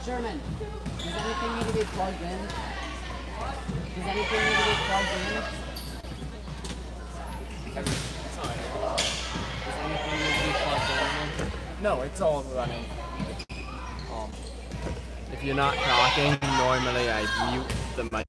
Sherman, does anything need to be plugged in? Does anything need to be plugged in? Does anything need to be plugged in? No, it's all running. If you're not talking, normally I mute the mic.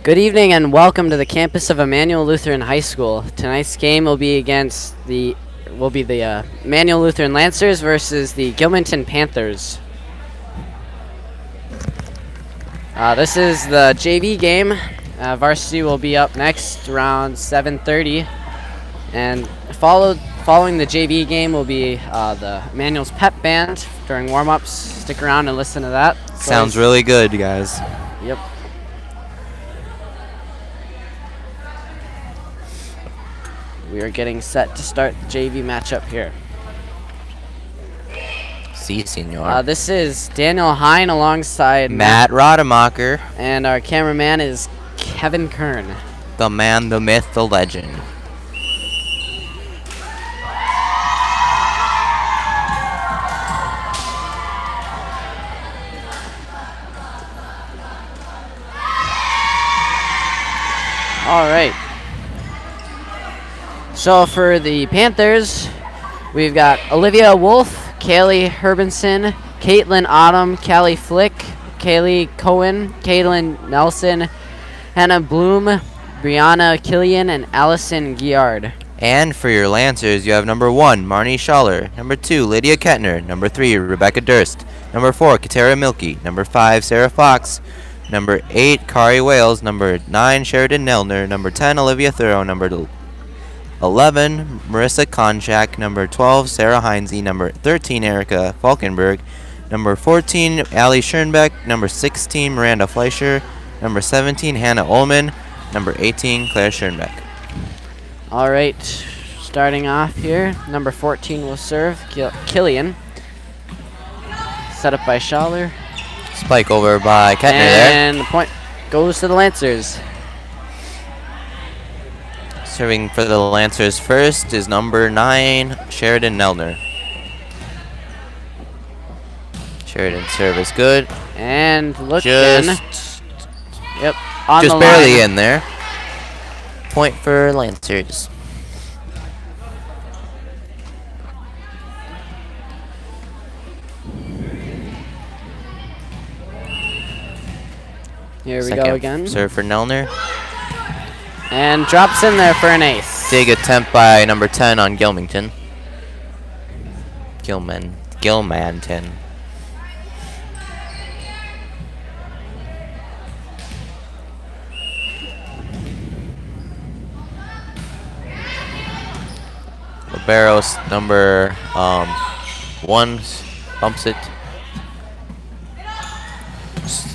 Good evening and welcome to the campus of Immanuel Lutheran High School. Tonight's game will be the Immanuel Lutheran Lancers versus the Gilmanton Panthers. This is the JV game. Varsity will be up next around 7:30, and following the JV game will be the Immanuel's pep band during warm-ups. Stick around and listen to that. Sounds really good, you guys. Yep. We are getting set to start the JV matchup here. Si, senor. This is Daniel Hine alongside Matt Rademacher, and our cameraman is Kevin Kern. the man, the myth, the legend. All right. So for the Panthers, we've got Olivia Wolf, Kaylee Herbinson, Caitlin Autumn, Callie Flick, Kaylee Cohen, Caitlin Nelson, Hannah Bloom, Brianna Killian, and Allison Giard. And for your Lancers, you have number 1, Marnie Schaller, number 2, Lydia Kettner, number 3, Rebecca Durst, number 4, Katera Milkey, number 5, Sarah Fox, number 8, Kari Wales, number 9, Sheridan Nelner, number 10, Olivia Thorough, number 11, Marissa Konchak, number 12, Sarah Heinze, number 13, Erica Falkenberg, number 14, Allie Schernbeck, number 16, Miranda Fleischer, number 17, Hannah Ullman, number 18, Claire Schernbeck. All right, starting off here, number 14 will serve, Killian. Set up by Schaller. Spike over by Kettner there. And the point goes to the Lancers. Serving for the Lancers first is number 9, Sheridan Nelner. Sheridan's serve is good. And look Just on the barely line. in there. Point for Lancers. Here we Second go again. serve for Nelner. And drops in there for an ace. Dig attempt by number 10 on Gilmanton. Gilmanton. Barrows number 1 bumps it.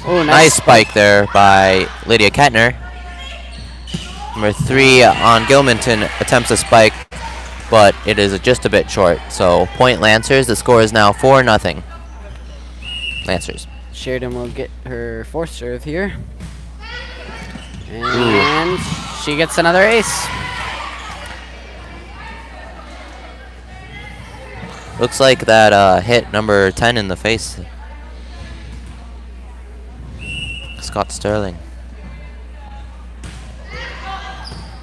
Oh, Nice spike there by Lydia Kettner. Number 3 on Gilmanton attempts a spike, but it is just a bit short. So point Lancers. The score is now 4-0. Lancers. Sheridan will get her fourth serve here. And she gets another ace. Looks like that hit number 10 in the face. Scott Sterling.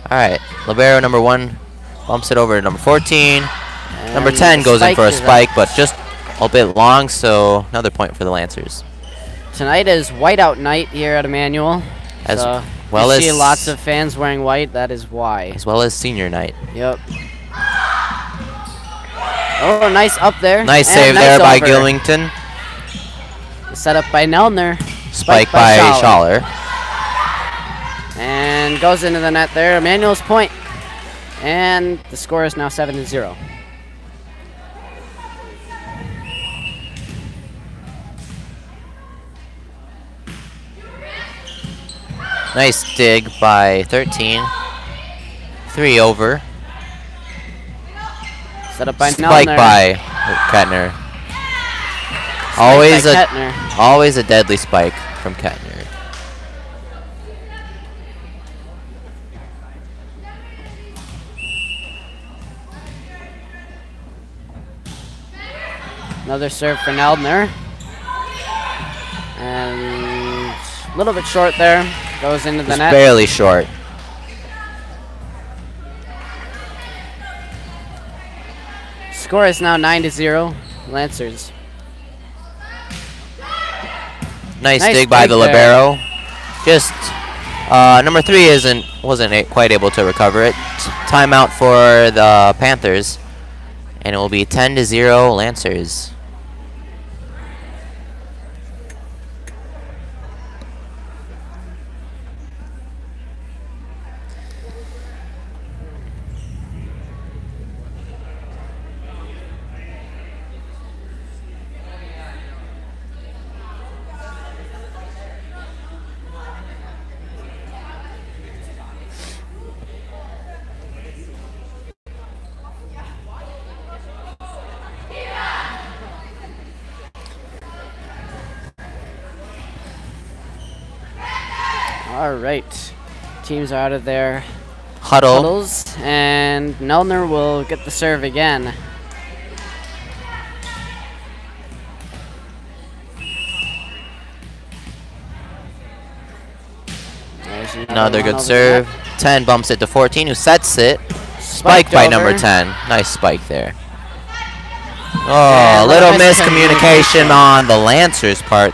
Alright, libero number 1 bumps it over to number 14. And Number 10 goes in for a is spike, out. but just a bit long, so another point for the Lancers. Tonight is whiteout night here at Immanuel. As so well you as see lots of fans wearing white. That is why. As well as senior night. Yep. Oh, nice up there. Nice And save nice there by over. Gilmanton. Set up by Nelner. Spike by Schaller. And goes into the net there. Immanuel's point. And the score is now 7-0. Nice dig by 13. 3 over. Set up by Spike Nelner. by Kettner. Always by a Kettner. always a deadly spike from Kettner. Another serve for Nelner. And a little bit short there. Goes into the Just net. barely short. Score is now 9-0. Lancers. Nice Nice dig by dig the there. libero. Just Number 3 wasn't quite able to recover it. Timeout for the Panthers, and it will be 10-0 Lancers. All right. Teams are out of their Huddle. huddles, and Neldner will get the serve again. There's Another one good over serve. the net. 10 bumps it to 14, who sets it. Spiked Spike by over. number 10. Nice spike there. Oh, And a little little miscommunication miscommunication. on the Lancers' part.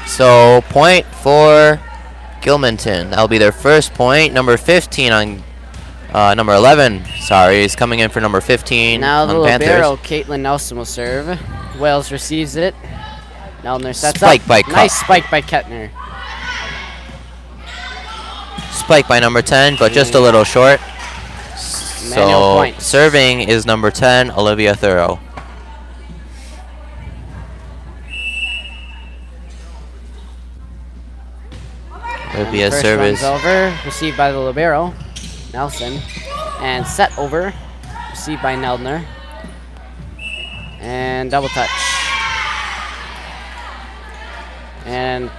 So, point for Gilmanton. That'll be their first point. Number 15 on number 11. Sorry, is coming in for number 15 Now the on Panthers. libero, Caitlin Nelson, will serve. Wales receives it. Neldner sets Spike up. by Cup. Nice spike by Kettner. Spike by number 10, but just a little short. Immanuel So, points. serving is number 10, Olivia Thorough. Olivia First service. runs over, received by the libero, Nelson, and set over, received by Neldner, and double touch. And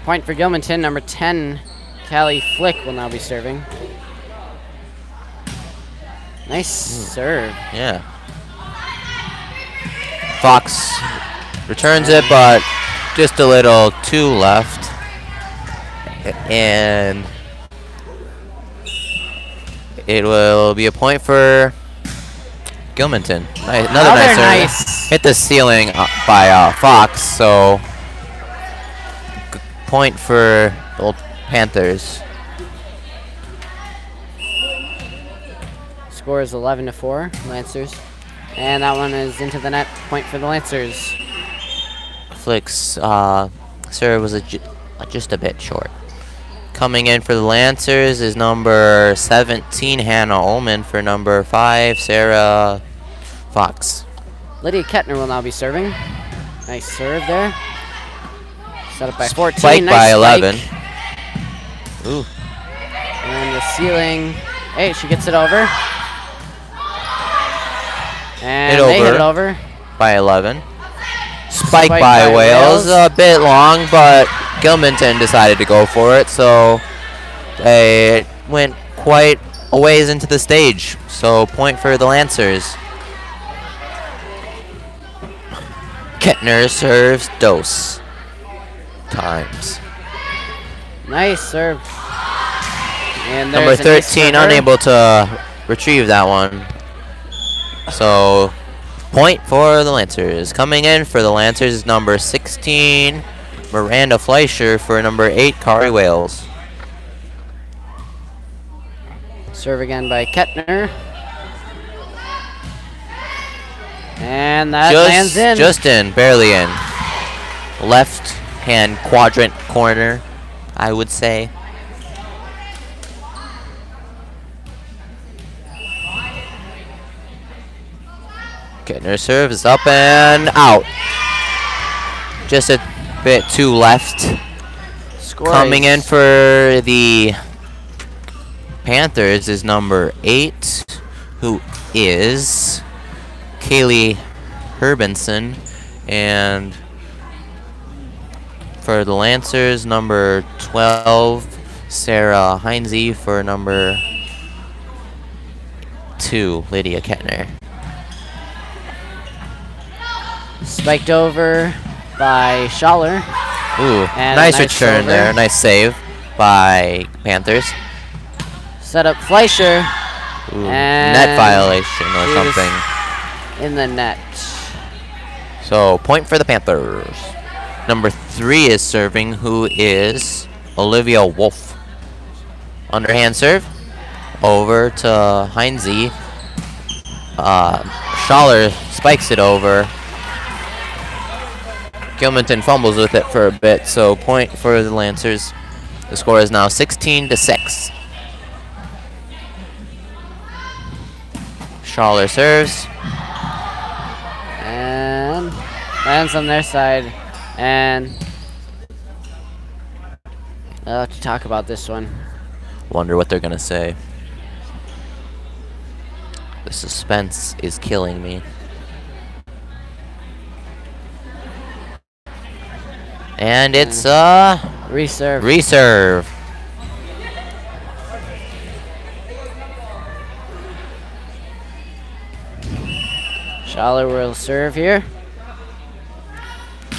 point for Gilmanton, number 10, Callie Flick will now be serving. Nice serve. Yeah. Fox returns it, but just a little too left. And it will be a point for Gilmanton. Another nice serve. nice. Hit the ceiling by Fox, so point for the Panthers. Score is 11-4, Lancers. And that one is into the net, point for the Lancers. Flick's serve was just a bit short. Coming in for the Lancers is number 17, Hannah Ullman, for number 5, Sarah Fox. Lydia Kettner will now be serving. Nice serve there. Set up by 14. Spike nice by spike. 11. Ooh. And the ceiling. Hey, she gets it over. And they hit it over. By 11. Spike Spike by by Wales. Wales. A bit long, but Gilmanton decided to go for it, so they went quite a ways into the stage. So point for the Lancers. Kettner serves dose. Times. Nice serve. And Number there's an ace 13 for her. unable to retrieve that one. So, point for the Lancers. Coming in for the Lancers is number 16, Miranda Fleischer, for number 8, Kari Wales. Serve again by Kettner. And that lands in. Just in, barely in. Left hand quadrant corner, I would say. Kettner serves up and out. Just a bit too left. Score Coming in is for the Panthers is number 8, who is Kaylee Herbinson. And for the Lancers, number 12, Sarah Heinze, for number 2, Lydia Kettner. spiked over by Schaller. Ooh, And nice a nice return over. there. Nice save by Panthers. Set up Fleischer. Ooh, And net violation or she was something. in the net. So, point for the Panthers. Number 3 is serving, who is Olivia Wolf. Underhand serve. Over to Heinze. Schaller spikes it over. Gilmanton fumbles with it for a bit, so point for the Lancers. The score is now 16-6. Schaller serves. And lands on their side. And I'll have to talk about this one. Wonder what they're gonna say. The suspense is killing me. And it's Reserve. reserve. Schaller will serve here.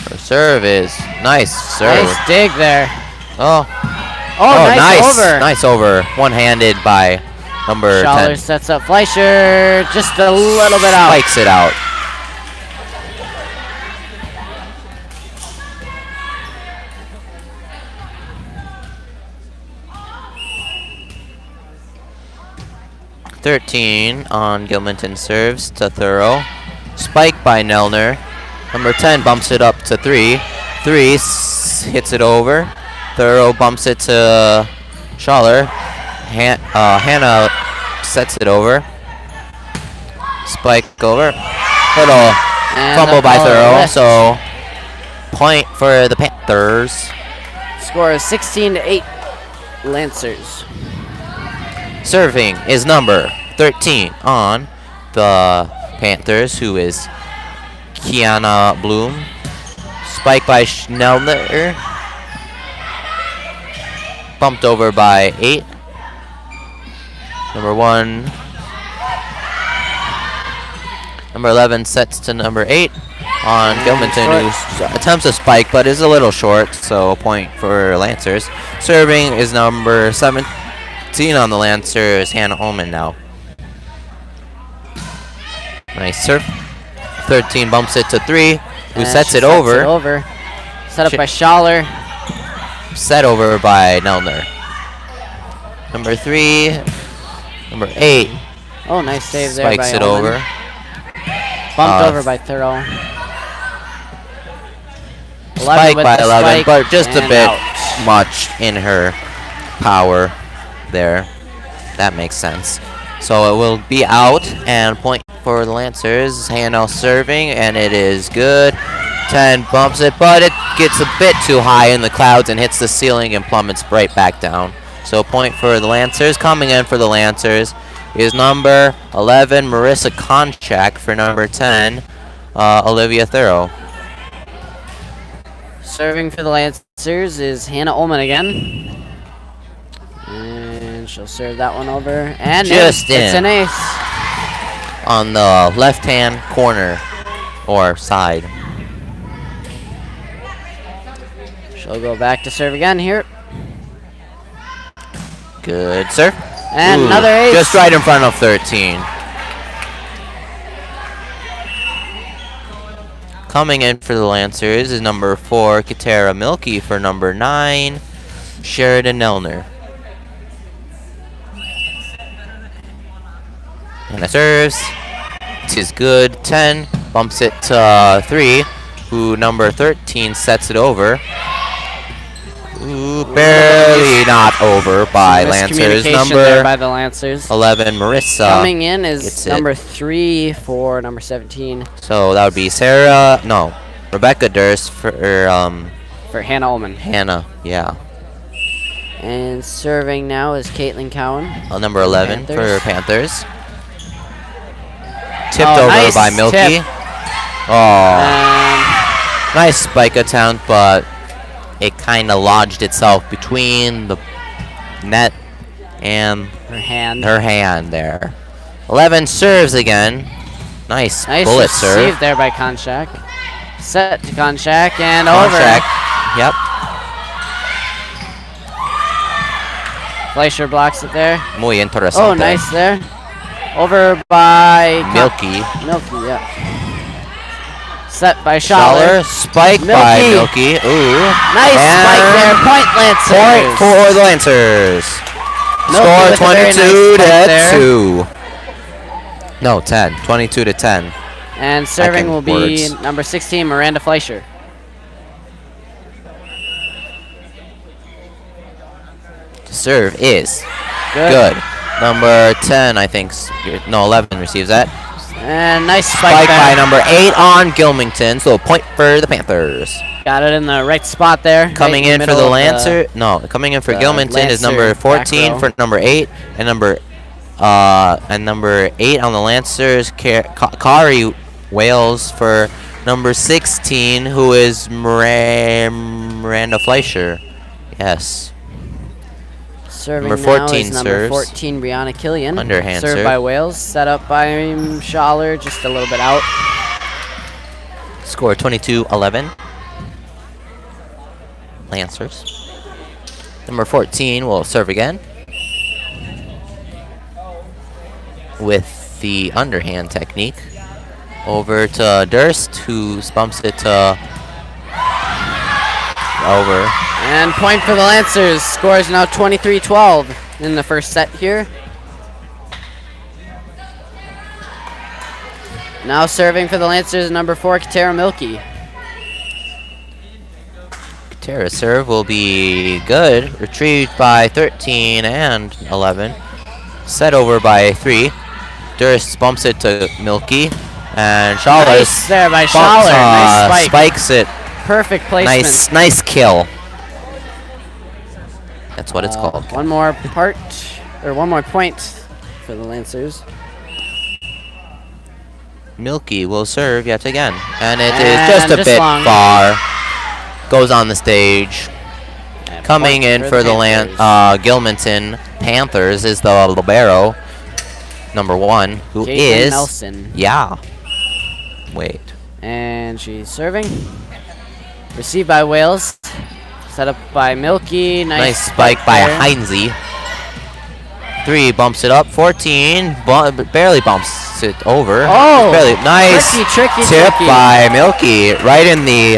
Her serve is nice serve. Nice dig there. Oh, Nice over. Nice over. One-handed by number Schaller 10. sets up Fleischer just a little bit out. Spikes it out. (13) on Gilmanton serves to Thorough. Spike by Nelner. Number 10 bumps it up to 3. 3 hits it over. Thorough bumps it to Schaller. Hannah sets it over. Spike over. Little And fumble by Thorough. left. So point for the Panthers. Score is 16-8. Lancers. Serving is number 13 on the Panthers, who is Kiana Bloom. Spike by Schnellner. Bumped over by 8. Number 1. Number 11 sets to number 8 on Gilmanton, who attempts a spike but is a little short, so a point for Lancers. Serving is number 17 on the Lancers, Hannah Ullman now. Nice serve. 13 bumps it to 3, who And sets she it over. Set up by Schaller. Set over by Nelner. Number 3, number 8 Oh, nice save there by spikes it Ullman. over. Bumped over by Thorough. Spike by 11, spike but just a and bit out. much in her power there. That makes sense. So it will be out, and point for the Lancers. Hannah serving, and it is good. 10 bumps it, but it gets a bit too high in the clouds and hits the ceiling and plummets right back down. So point for the Lancers. Coming in for the Lancers is number 11, Marissa Konchak, for number 10, Olivia Thorough. Serving for the Lancers is Hannah Ullman again. And she'll serve that one over. And Just it's in. an ace. On the left-hand corner or side. She'll go back to serve again here. Good serve. And Ooh, another ace. just right in front of 13. Coming in for the Lancers is number 4, Katara Milky, for number 9, Sheridan Nelner. And it serves. It is good. 10 bumps it to 3, who number 13 sets it over. Ooh, barely not over by Lancers. Miscommunication there by the Lancers. 11, Marissa. Coming in gets is it. number 3 for number 17 So that would be Rebecca Durst for for Hannah Ullman. Hannah, yeah. And serving now is Caitlin Cowan. Number 11 for Panthers. Tipped Oh, over nice by Milky. tip. Oh, And nice spike attempt, but it kind of lodged itself between the net and her hand. her hand there. 11 serves again. Nice Nice bullet receive serve. there by Konchak. Set to Konchak and Konchak, over. yep. Fleischer blocks it there. Muy interesante. Oh, nice there. Over by Milky. Milky, yeah. Set by Schaller. Schaller, spike by Milky. Milky. Ooh. Nice And spike there. Point Lancers. point for the Lancers. Score with a very nice 22 spike there. to 2. No, 10. 22 to 10. And serving will be words. number 16, Miranda Fleischer. Serve is Good. Number 10, I think. No, 11 receives that. And nice Spike spike by there. number 8 on Gilmanton. So a point for the Panthers. Got it in the right spot there. Coming right in for middle the of Lancer. No, coming in for the Gilmanton is number Lancer 14 back for number 8, and number 8 on the Lancers, Kari Wales for number 16, who is Miranda Fleischer. Yes. Serving Number now 14 is number serves. 14, Brianna Killian. Underhand served serve. by Wales. Set up by Schaller, just a little bit out. Score 22-11. Lancers. Number 14 will serve again with the underhand technique. Over to Durst, who bumps it to over. And point for the Lancers. Score is now 23-12 in the first set here. Now serving for the Lancers, number 4, Katara Milky. Katara's serve will be good. Retrieved by 13 and 11. Set over by 3. Durst bumps it to Milky. And Schaller Nice there by Schaller. Nice spike. spikes it. Perfect placement. Nice kill. That's what it's called. One more point for the Lancers. Milky will serve yet again. And it is And just a just bit long. far. Goes on the stage. And Coming point in for the Panthers. Gilmanton Panthers is the libero, number 1, who Caitlin is Nelson. Yeah. Wait. And she's serving. Received by Wales. Set up by Milky. Nice spike by there. Heinze. 3 bumps it up. 14 barely bumps it over. Oh, Barely. Nice tricky tip by Milky right in the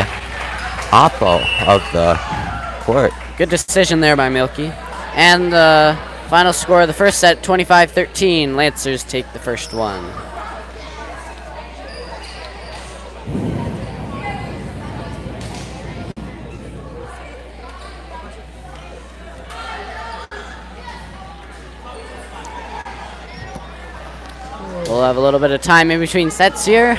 oppo of the court. Good decision there by Milky. And the final score of the first set, 25-13. Lancers take the first one. We'll have a little bit of time in between sets here.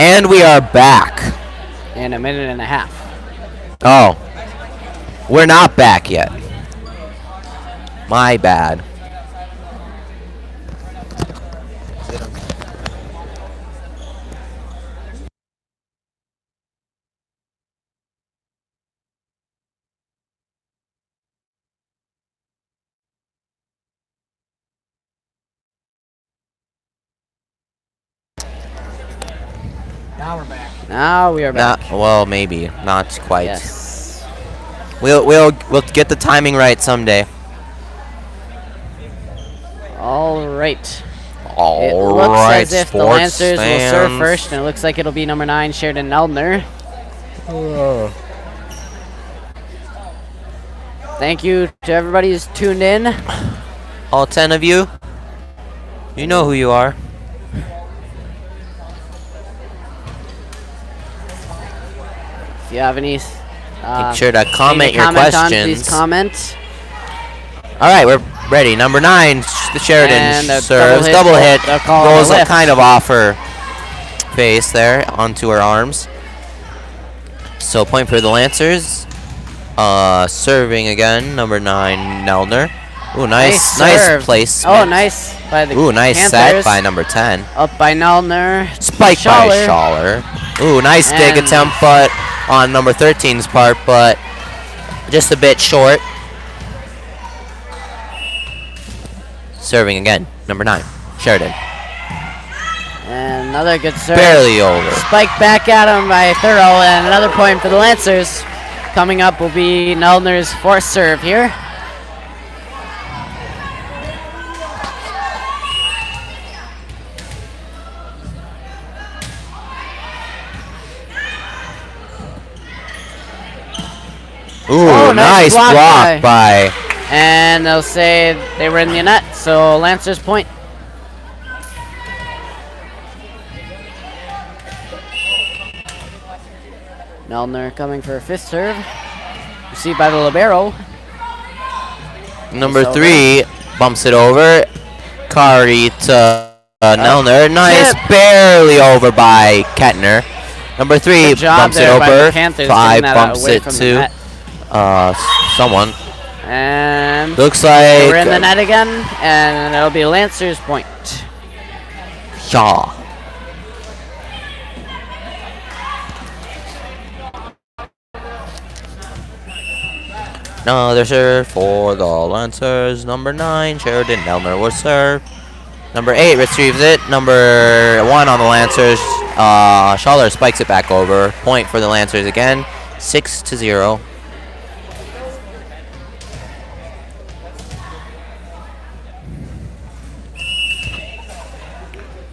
And we are back. In a minute and a half. Oh. We're not back yet. My bad. Now we are back. Well, maybe. Not quite. Yes. We'll get the timing right someday. All right. It All looks right, as if the sports Lancers will serve fans. first, and it looks like it'll be number 9, Sheridan Eldner. Thank you to everybody who's tuned in. All 10 of you. You know who you are. If you have any, Make sure to comment your questions. Please comment. All right, we're ready. Number 9, the Sheridan And serves. Double hit. Call Rolls lift. kind of off her face there onto her arms. So point for the Lancers. Serving again, number 9, Nelner. Ooh, nice place. Oh, nice by the nice Panthers. set by number 10. Up by Nelner. Spike by Schaller. Ooh, nice dig attempt, but on number 13's part, but just a bit short. Serving again, number 9, Sheridan. And another good serve. Barely over. Spike back at him by Thorough, and another point for the Lancers. Coming up will be Nelner's fourth serve here. Ooh, nice block by. And they'll say they were in the net, so Lancers point. Nelner coming for a fifth serve. Received by the libero. Number 3 bumps it over. Kari to Nelner. Nice, barely over by Kettner. Number 3 bumps it over. 5 bumps it to someone. And looks like we're in the net again, and it'll be Lancers point. Shaw. Another serve for the Lancers. Number 9, Sheridan Nelner will serve. Number 8 retrieves it. Number 1 on the Lancers. Schaller spikes it back over. Point for the Lancers again. 6-0.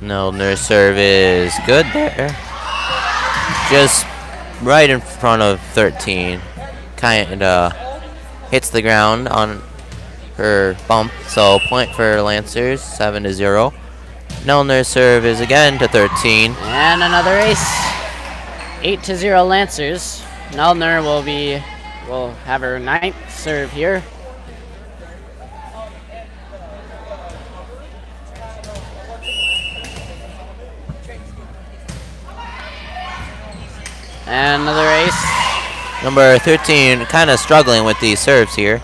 Nelner's serve is good there. Just right in front of 13. Kind of hits the ground on her bump. So point for Lancers, 7-0. Nelner's serve is again to 13. And another ace. 8-0 Lancers. Nelner will have her 9th serve here. And another ace. Number 13 kind of struggling with these serves here.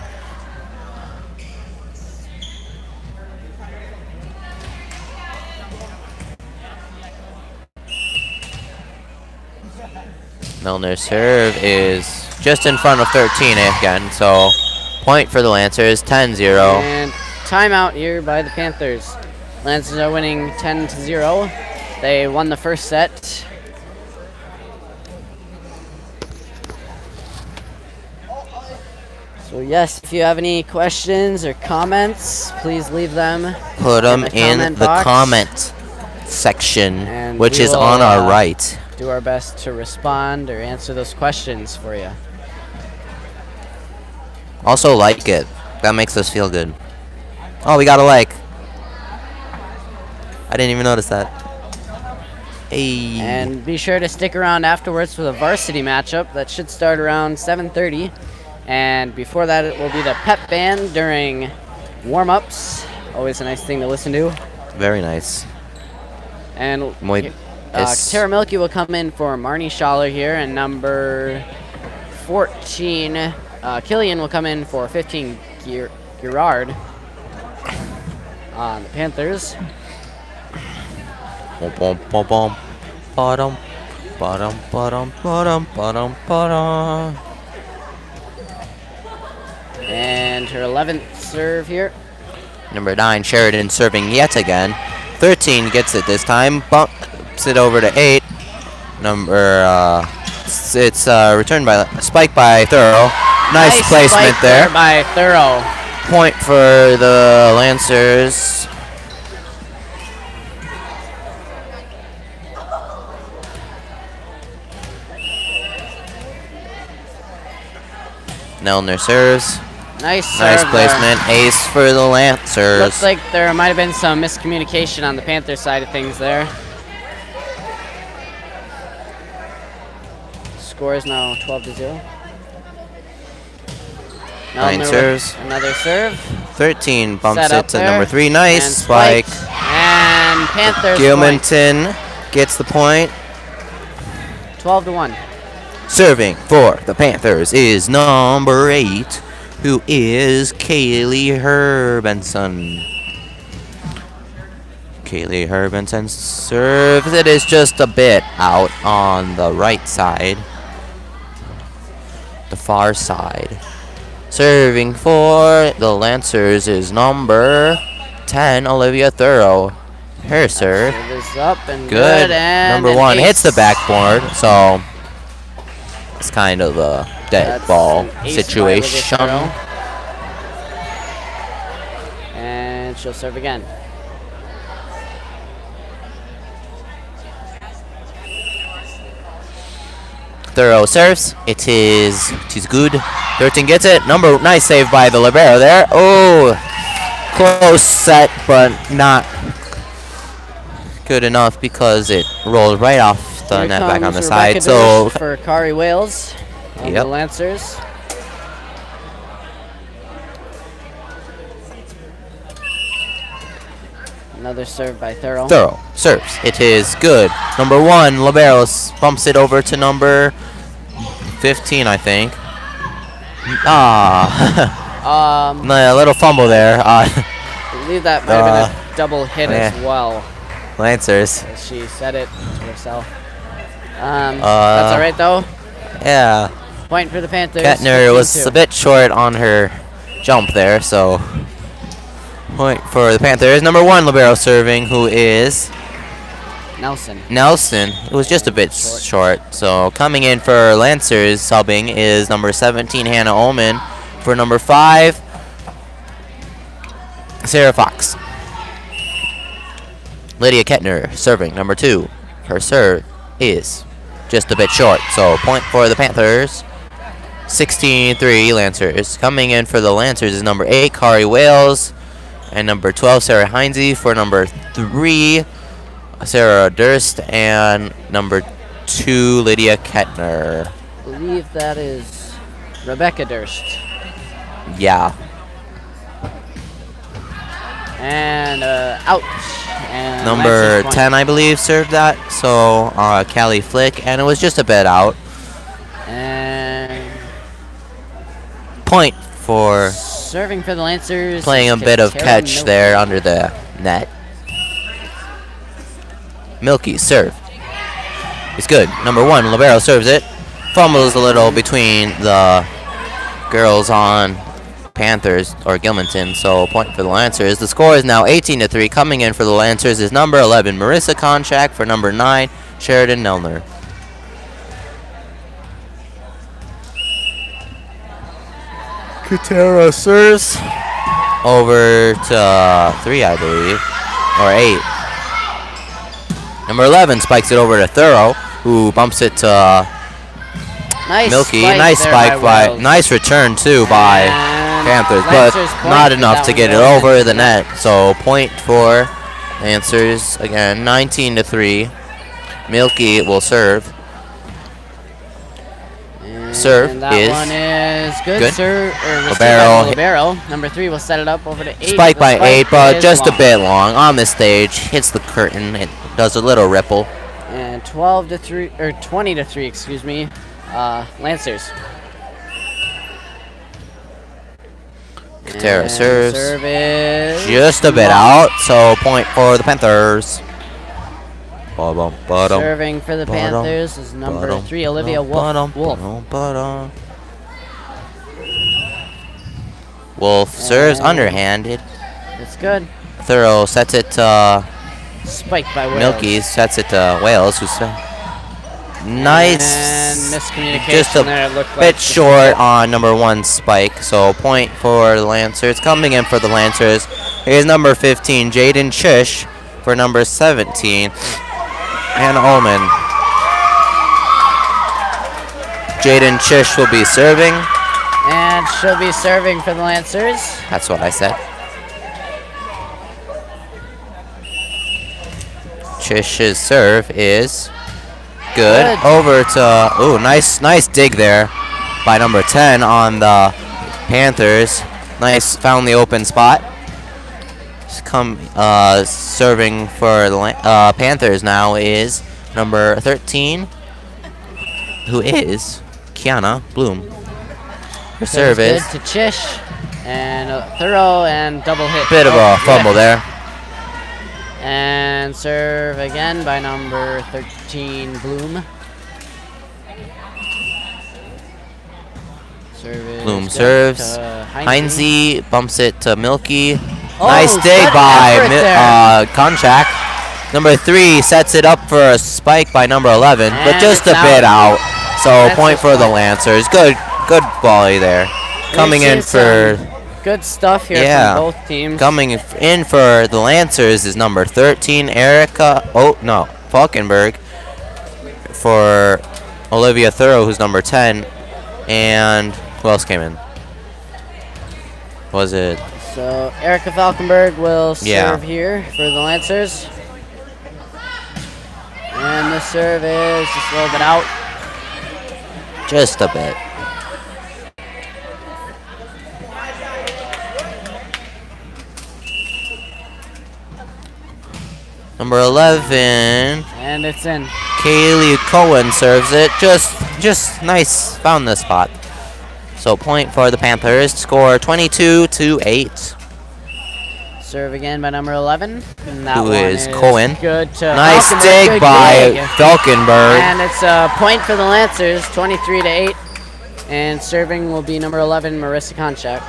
Nelner's serve is just in front of 13 again, so point for the Lancers, 10-0. And timeout here by the Panthers. Lancers are winning 10-0. They won the first set. So yes, if you have any questions or comments, please leave them. Put them in the comment section, which is on our right. Do our best to respond or answer those questions for you. Also like it. That makes us feel good. Oh, we got a like. I didn't even notice that. Hey. And be sure to stick around afterwards for the varsity matchup. That should start around 7:30. And before that, it will be the pep band during warm-ups. Always a nice thing to listen to. Very nice. And Tara Milky will come in for Marnie Schaller here, and number 14, Killian will come in for 15, Girard on the Panthers. Bum, bum, bum, bum. Bottom, bottom, bottom, bottom, bottom. And her 11th serve here. Number 9, Sheridan serving yet again. 13 gets it this time. Bumps it over to 8. It's returned by spike by Thorough. Nice placement there by Thorough. Point for the Lancers. Nelner serves. Nice serve Nice there. placement. Ace for the Lancers. Looks like there might have been some miscommunication on the Panthers side of things there. Score is now 12-0. Lancers. Another serve. 13 bumps Set it up to there. number 3. Nice And spike. And Panthers Gilmanton gets the point. 12-1. Serving for the Panthers is number 8, who is Kaylee Herbenson. Kaylee Herbenson serves. It is just a bit out on the right side. The far side. Serving for the Lancers is number 10, Olivia Thorough. Her serve. Serve is up and Good. And Number an 1 ace. hits the backboard, so it's kind of a dead That's ball an ace by Olivia situation. Thorough. And she'll serve again. Thorough serves. It is good. 13 gets it. Nice save by the libero there. Oh, close set, but not good enough because it rolled right off the Here net back on comes the Rebecca side. So Durst for Kari Wales on Yep. the Lancers. Another serve by Thorough. Thorough serves. It is good. Number 1, libero bumps it over to number 15, I think. A little fumble there. I believe that might have been a double hit as yeah. well. Lancers. As she said it to herself. That's all right though. Yeah. Point for the Panthers. Kettner was 15-2. a bit short on her jump there, so point for the Panthers. Number 1 libero serving, who is Nelson. It was just a bit short. So coming in for Lancers subbing is number 17 Hannah Ullman. For number 5 Sarah Fox. Lydia Kettner serving. Number 2. Her serve is just a bit short. So point for the Panthers. 16-3 Lancers. Coming in for the Lancers is number 8 Kari Wales. And number 12 Sarah Heinze. For number 3 Sarah Durst. And number 2 Lydia Kettner. I believe that is Rebecca Durst. Yeah. And out. And Number Lancers point. 10, I believe, served that. So, Callie Flick, and it was just a bit out. And Point for serving for the Lancers. playing a is bit of Katara catch Milky. there under the net. Milky serve. It's good. Number 1, libero serves it. Fumbles a little between the girls on Panthers or Gilmanton, so point for the Lancers. The score is now 18-3. Coming in for the Lancers is number 11 Marissa Konchak. For number 9 Sheridan Nelner. Katara serves over to 3, I believe, or 8. Number 11 spikes it over to Thorough, who bumps it to Nice Milky. spike Nice there spike by Wells. nice return too by And Panthers, but Lancers point not for enough that to one get it going over into the net. So point for Lancers again, 19-3. Milky will serve. And Serve that is one is good. good. Libero. Libero. Number 3 will set it up over to 8. Spike The by 8, but is just a long. bit long on the stage. Hits the curtain. It does a little ripple. And 12-3 or 20-3, excuse me. Lancers. Katara And serves. Serve is Just a bit long. out, so point for the Panthers. Ba-dum, ba-dum. Serving for the Ba-dum, Panthers is number ba-dum, 3, Olivia ba-dum, Wolf. ba-dum, ba-dum. Wolf serves And- underhanded. It's good. Thorough sets it to Spike by Wales. Milky, sets it to Wales, who's nice. And miscommunication Just a there. It looked bit like short on number 1 spike, so point for the Lancers. Coming in for the Lancers is number 15 Jaden Chish. For number 17 Hannah Ullman. Jaden Chish will be serving. And And she'll be serving for the Lancers. That's what I said. Trish's serve is good. Over to, ooh, nice dig there by number 10 on the Panthers. Nice, found the open spot. Serving for the Panthers now is number 13, who is Kiana Bloom. Her serve is good to Chish, and a thorough and double hit. Bit of a fumble there. And serve again by number 13, Bloom. Bloom serves. Heinze bumps it to Milky. Oh, nice dig by Konchak. Number 3 sets it up for a spike by number 11, And but just a bit out. So point for the Lancers. Good volley there. Coming in for good stuff here from both teams. Coming in for the Lancers is number 13, Erica. Oh no, Falkenberg. For Olivia Thorough, who's number 10, and who else came in? Was it? So Erica Falkenberg will serve here for the Lancers. And the serve is just a little bit out. Just a bit. Number 11. And it's in. Kaylee Cohen serves it. Just nice. Found the spot. So point for the Panthers. Score 22-8. Serve again by number 11. And that Who one is Cohen. Good to nice Falkenberg. dig by Falkenberg. And it's a point for the Lancers, 23-8. And serving will be number 11, Marissa Konchak.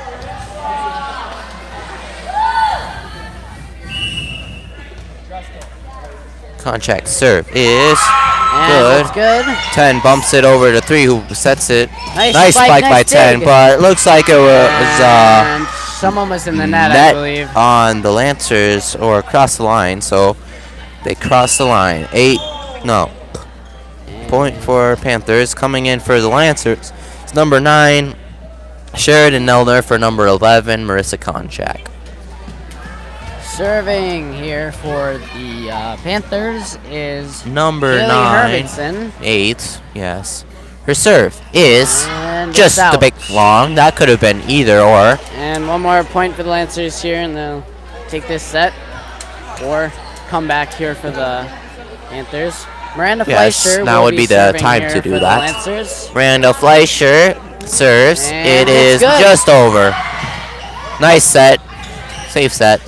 Konchak serve is good. Good. 10 bumps it over to 3, who sets it. Nice spike by 10, dig. but it looks like it was someone was in the net, I believe. On the Lancers or across the line, so they crossed the line. Point for Panthers. Coming in for the Lancers, it's number 9, Sheridan Nelner, for number 11, Marissa Konchak. Serving here for the Panthers is number Haley 9, Hermanson. 8, yes. Her serve is And just a bit long. That could have been either or. And one more point for the Lancers here, and they'll take this set or come back here for the Panthers. Miranda Fleischer now will would be the time to do that. Miranda Fleischer serves. And it is just over. Nice set. Safe set.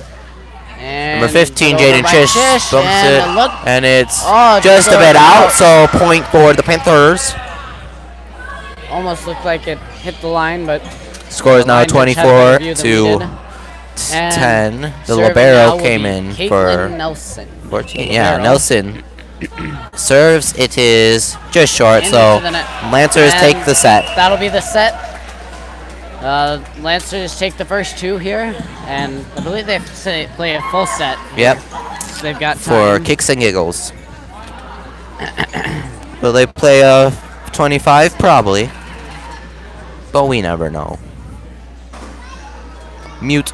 And number 15, Jaden Chish bumps it, and it's just a a bit out, so point for the Panthers. Almost looked like it hit the line, but score is now 24-10. The libero came in for Nelson. 14. Yeah, Nelson serves. It is just short, so Lancers take the set. That'll be the set. Lancers take the first 2 here, and I believe they have to play a full set. Yep. So they've got for kicks and giggles. Will they play a 25? Probably. But we never know. Mute.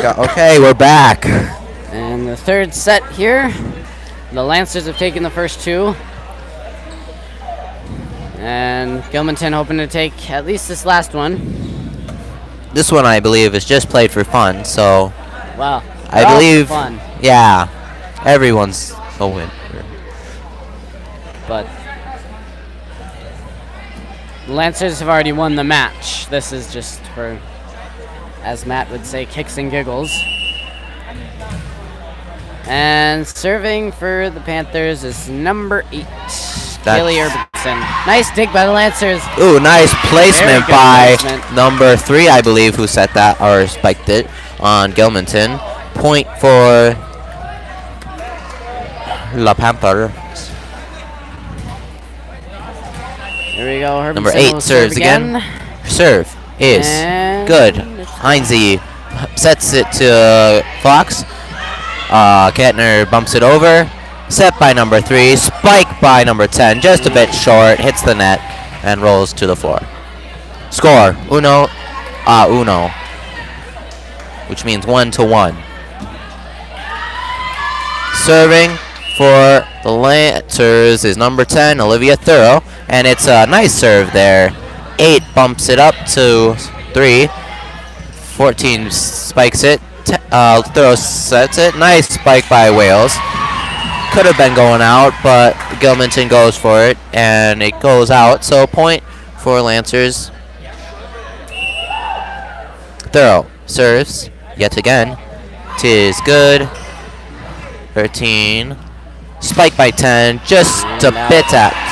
Okay, we're back. And the third set here. The Lancers have taken the first two. And Gilmanton hoping to take at least this last one. This one, I believe, is just played for fun, so Wow. I believe, Fun. yeah, everyone's a winner. But the Lancers have already won the match. This is just for, as Matt would say, kicks and giggles. And serving for the Panthers is number 8, Kaylee Urbanson. Nice dig by the Lancers. Ooh, nice placement by placement. number 3, I believe, who set that or spiked it on Gilmanton. Point for La Panthers. Here we go. Urbanson Number 8 will serves again. Serve is And good. Heinze sets it to Fox. Kettner bumps it over. Set by number 3. Spike by number 10. Just a bit short. Hits the net and rolls to the floor. Score. Uno. Uno. Which means 1-1. Serving for the Lancers is number 10, Olivia Thorough. And it's a nice serve there. 8 bumps it up to 3. 14 spikes it. Thorough sets it. Nice spike by Wales. Could have been going out, but Gilmanton goes for it, and it goes out. So point for Lancers. Thorough serves yet again. 'Tis good. 13. Spike by 10. Just a bit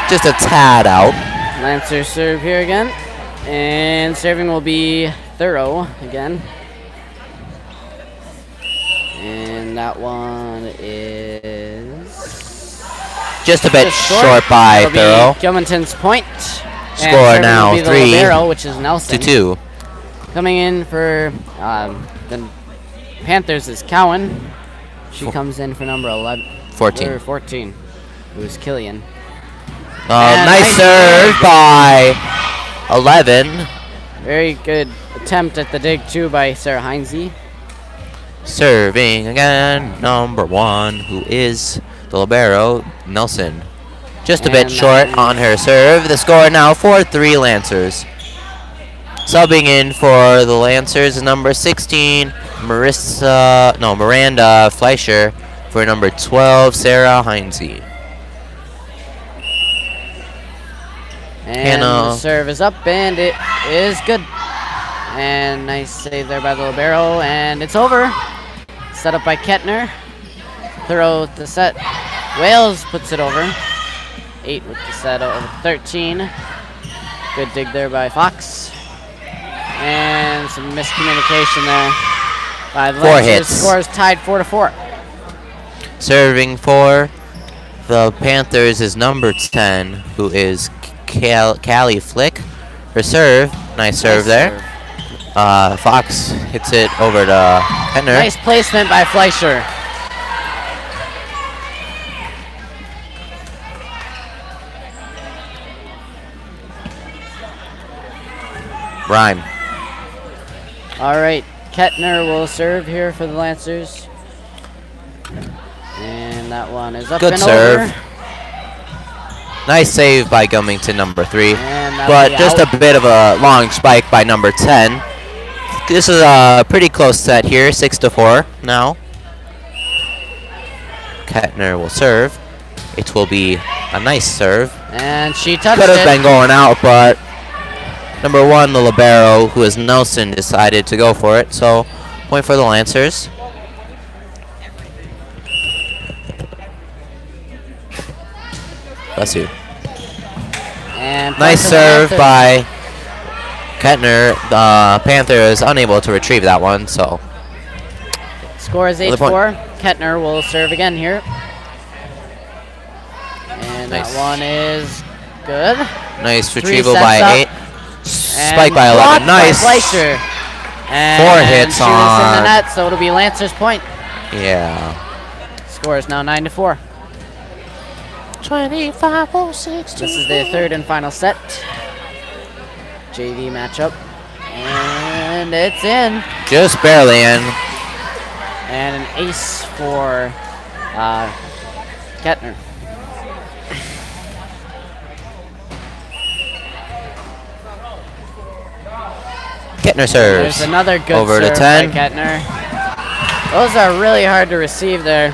just a tad out. Lancers serve here again. And serving will be Thorough again. And that one is Just a bit just short by It'll be Thorough. Gilmanton's point. Score And serving now will be the 3 libero, which is Nelson. to 2. Coming in for the Panthers is Cowan. She comes in for number 11. 14. Or 14. Who's Killian. Nice serve by 11. Very good attempt at the dig too by Sarah Heinze. Serving again, number 1, who is the libero, Nelson. Just a bit And short on her serve. The score now 4-3 Lancers. Subbing in for the Lancers is number 16, Miranda Fleischer, for number 12, Sarah Heinze. And the serve is up, and it is good. And nice save there by the libero, and it's over. Set up by Kettner. Thorough with the set. Wales puts it over. 8 with the set over 13. Good dig there by Fox. And some miscommunication there by the 4 Lancers. hits. Score is tied 4-4. Serving for the Panthers is number 10, who is Callie Flick. Her serve, nice serve there. Fox hits it over to Kettner. Nice placement by Fleischer. Rhyme. All right, Kettner will serve here for the Lancers. And that one is up Good and serve. over. Nice save by Gilmanton, number 3. And that'll But be just out. a bit of a long spike by number 10. This is a pretty close set here, 6-4 now. Kettner will serve. It will be a nice serve. And she touched Could have it. been going out, but number 1, the libero, who is Nelson, decided to go for it. So point for the Lancers. Bless you. And Nice point for the serve Lancers. by Kettner. The Panther is unable to retrieve that one, so Score is Another point. 8-4. Kettner will serve again here. And Nice. that one is good. nice 3 retrieval sets by up. 8. And Spike by 11. blocked by Nice. Fleischer. And 4 hits she was in the on- net, so it'll be Lancers point. Yeah. Score is now 9-4. 25-6. This is the third and final set. JV matchup. And it's in. Just barely in. And an ace for Kettner. Kettner serves. There's another good over serve to 10. by Kettner. Those are really hard to receive there.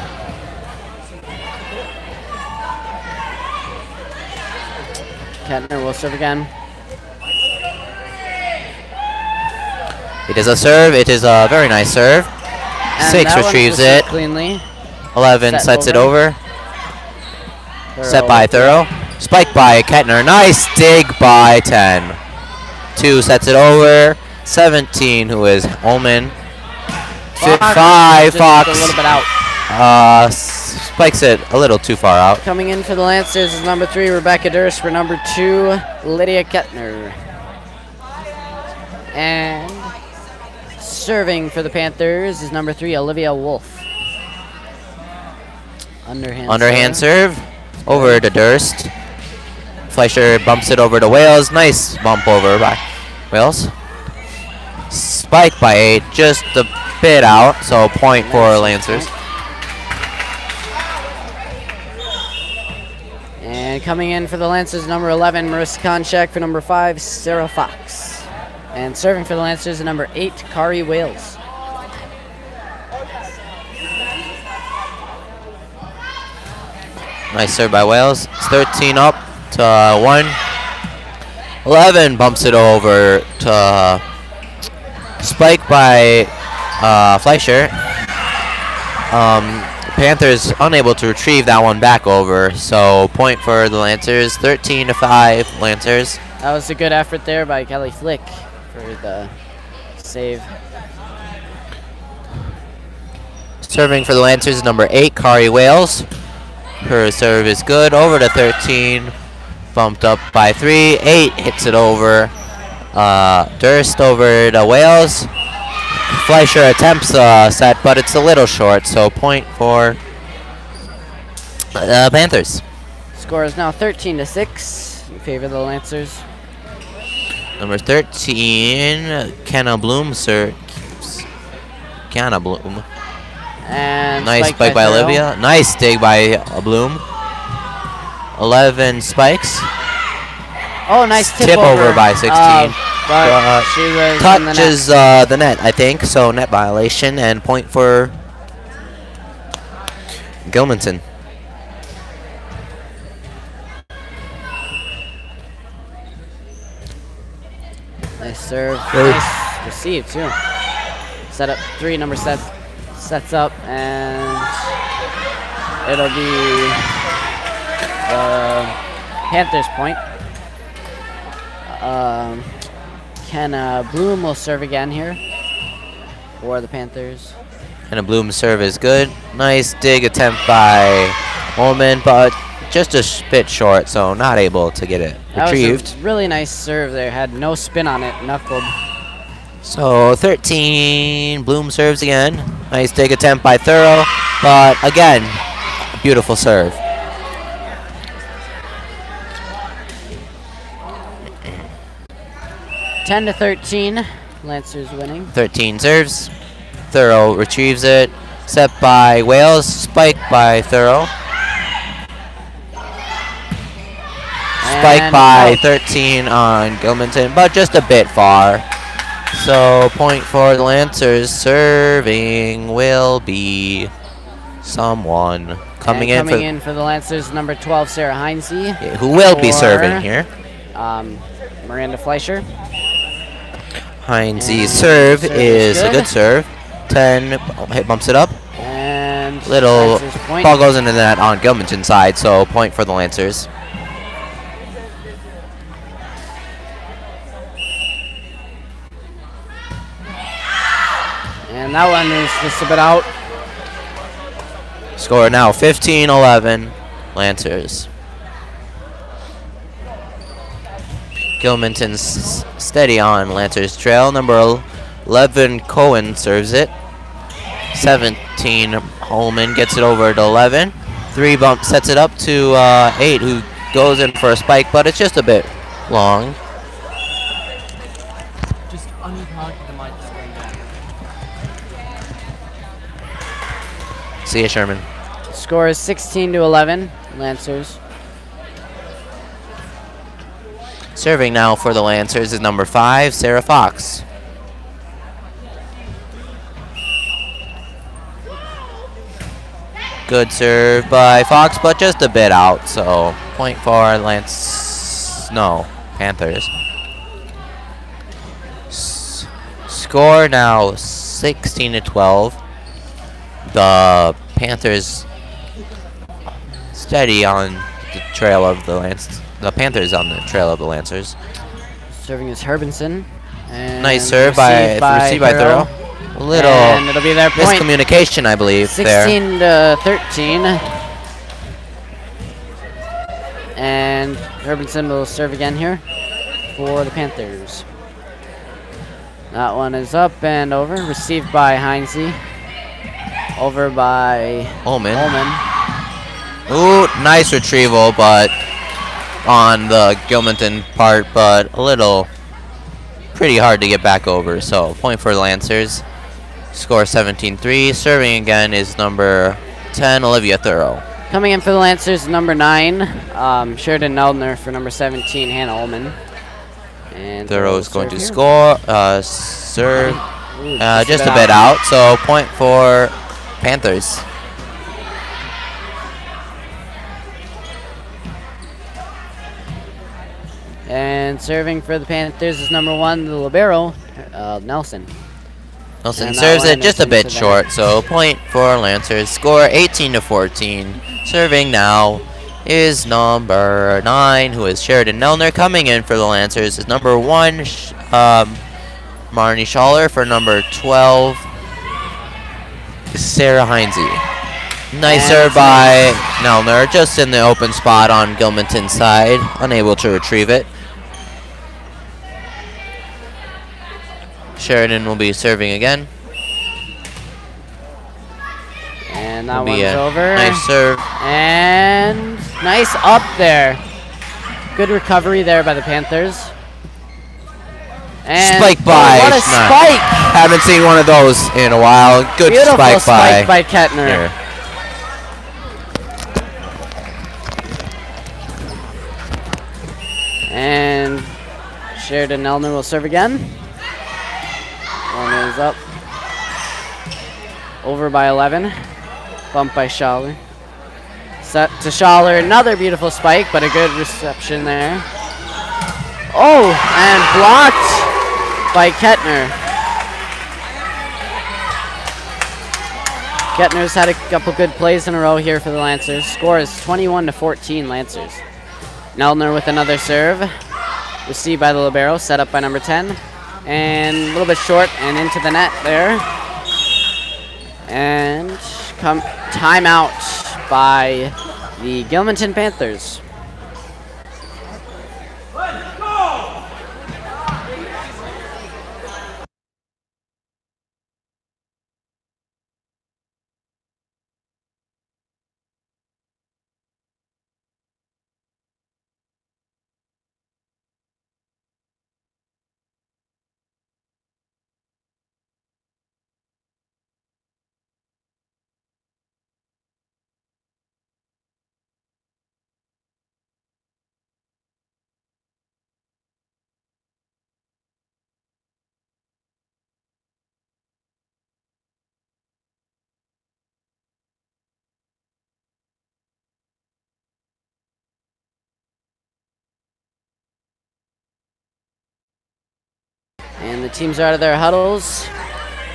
Kettner will serve again. It is a serve. It is a very nice serve. And 6 that one's retrieves received it. cleanly. 11 sets it over. Set by Thorough. Thorough. Spike by Kettner. Nice dig by 10. 2 sets it over. 17, who is Ullman. 5, just Fox. a little bit out. Spikes it a little too far out. Coming in for the Lancers is number 3, Rebecca Durst. For number 2, Lydia Kettner. And serving for the Panthers is number 3, Olivia Wolf. Underhand serve. Over to Durst. Fleischer bumps it over to Wales. Nice bump over by Wales. Spike by 8. Just a bit out. So point for Lancers. And coming in for the Lancers, number 11, Marissa Konchak. For number 5, Sarah Fox. And serving for the Lancers is number 8, Kari Wales. Nice serve by Wales. It's 13 up to 1. 11 bumps it over to Spike by Fleischer. Panthers unable to retrieve that one back over, so point for the Lancers. 13-5 Lancers. That was a good effort there by Kelly Flick for the save. Serving for the Lancers is number 8, Kari Wales. Her serve is good. Over to 13. Bumped up by 3. 8 hits it over. Durst over to Wales. Fleischer attempts a set, but it's a little short, so point for the Panthers. Score is now 13-6 in favor of the Lancers. Number 13, Kenna Bloom serves. Kenna Bloom. And Nice spike by Thorough. Olivia. Nice dig by Bloom. 11 spikes. Oh, nice tip over by 16. But she was touches the net, I think. So net violation and point for Gilmanton. Nice serve. Really? Nice receive too. Set up 3, number sets up, and it'll be Panthers point. Kenna Bloom will serve again here for the Panthers. And a Bloom serve is good. Nice dig attempt by Ullman, but just a bit short, so not able to get it retrieved. That was a really nice serve there. Had no spin on it, knuckled. So 13, Bloom serves again. Nice dig attempt by Thorough, but again, beautiful serve. Ten to 13, Lancers winning. 13 serves. Thorough retrieves it. Set by Wales. Spike by Thorough. Spike And by out. 13 on Gilmanton, but just a bit far. So point for the Lancers. Serving will be someone coming in for the Lancers, number 12, Sarah Heinze. who will be for, serving here. Miranda Fleischer. Heinze's serve is a good serve. 10 bumps it up. And Little Lancers point. ball goes into the net on Gilmanton's side, so point for the Lancers. And that one is just a bit out. Score now 15-11 Lancers. Gilmanton's steady on Lancers trail. Number 11 Cohen serves it. 17 Holman gets it over to 11. 3 bump sets it up to 8, who goes in for a spike, but it's just a bit long. Just unplug the mic screen down. See you, Sherman. Score is 16-11, Lancers. Serving now for the Lancers is number 5, Sarah Fox. Good serve by Fox, but just a bit out, so point for Panthers. Score now 16-12. The Panthers steady on the trail of the Panthers on the trail of the Lancers. Serving is Herbinson. And Nice serve received by Thoreau. A little and it'll be their point. miscommunication, I believe, 16-13. And Herbinson will serve again here for the Panthers. That one is up and over. Received by Heinze. Over by Ullman. Ullman. Ooh, nice retrieval, but on the Gilmanton part, but a little pretty hard to get back over. So point for the Lancers. Score 17-3. Serving again is number 10, Olivia Thoreau. Coming in for the Lancers, number 9, Sheridan Neldner for number 17, Hannah Ullman. And Thoreau is going to score. Serve just a bit out, so point for Panthers. And serving for the Panthers is number 1, the libero, Nelson. Nelson serves it just a bit short, so point for Lancers. Score 18-14. Serving now is number 9, who is Sheridan Nelner. Coming in for the Lancers is number 1, Marnie Schaller. For number 12, Sarah Heinze. Nice serve by Nelner, just in the open spot on Gilmanton's side, unable to retrieve it. Sheridan will be serving again. And that one's over. Nice serve. And nice up there. Good recovery there by the Panthers. And spike by. What a spike! Haven't seen one of those in a while. Good Beautiful spike by Kettner. Here. And Sheridan Nelner will serve again. One is up. Over by 11. Bump by Schaller. Set to Schaller. Another beautiful spike, but a good reception there. Oh, and blocked by Kettner. Kettner's had a couple good plays in a row here for the Lancers. Score is 21-14 Lancers. Neldner with another serve. Received by the libero, set up by number 10. And a little bit short and into the net there. And timeout by the Gilmanton Panthers. And the teams are out of their huddles.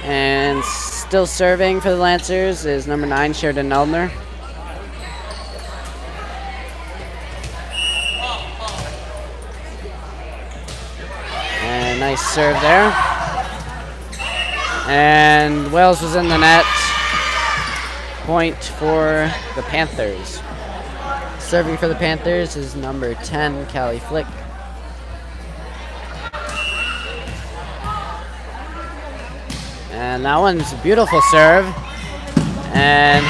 And still serving for the Lancers is number 9, Sheridan Neldner. And nice serve there. And Wales was in the net. Point for the Panthers. Serving for the Panthers is number 10, Callie Flick. And that one's a beautiful serve. And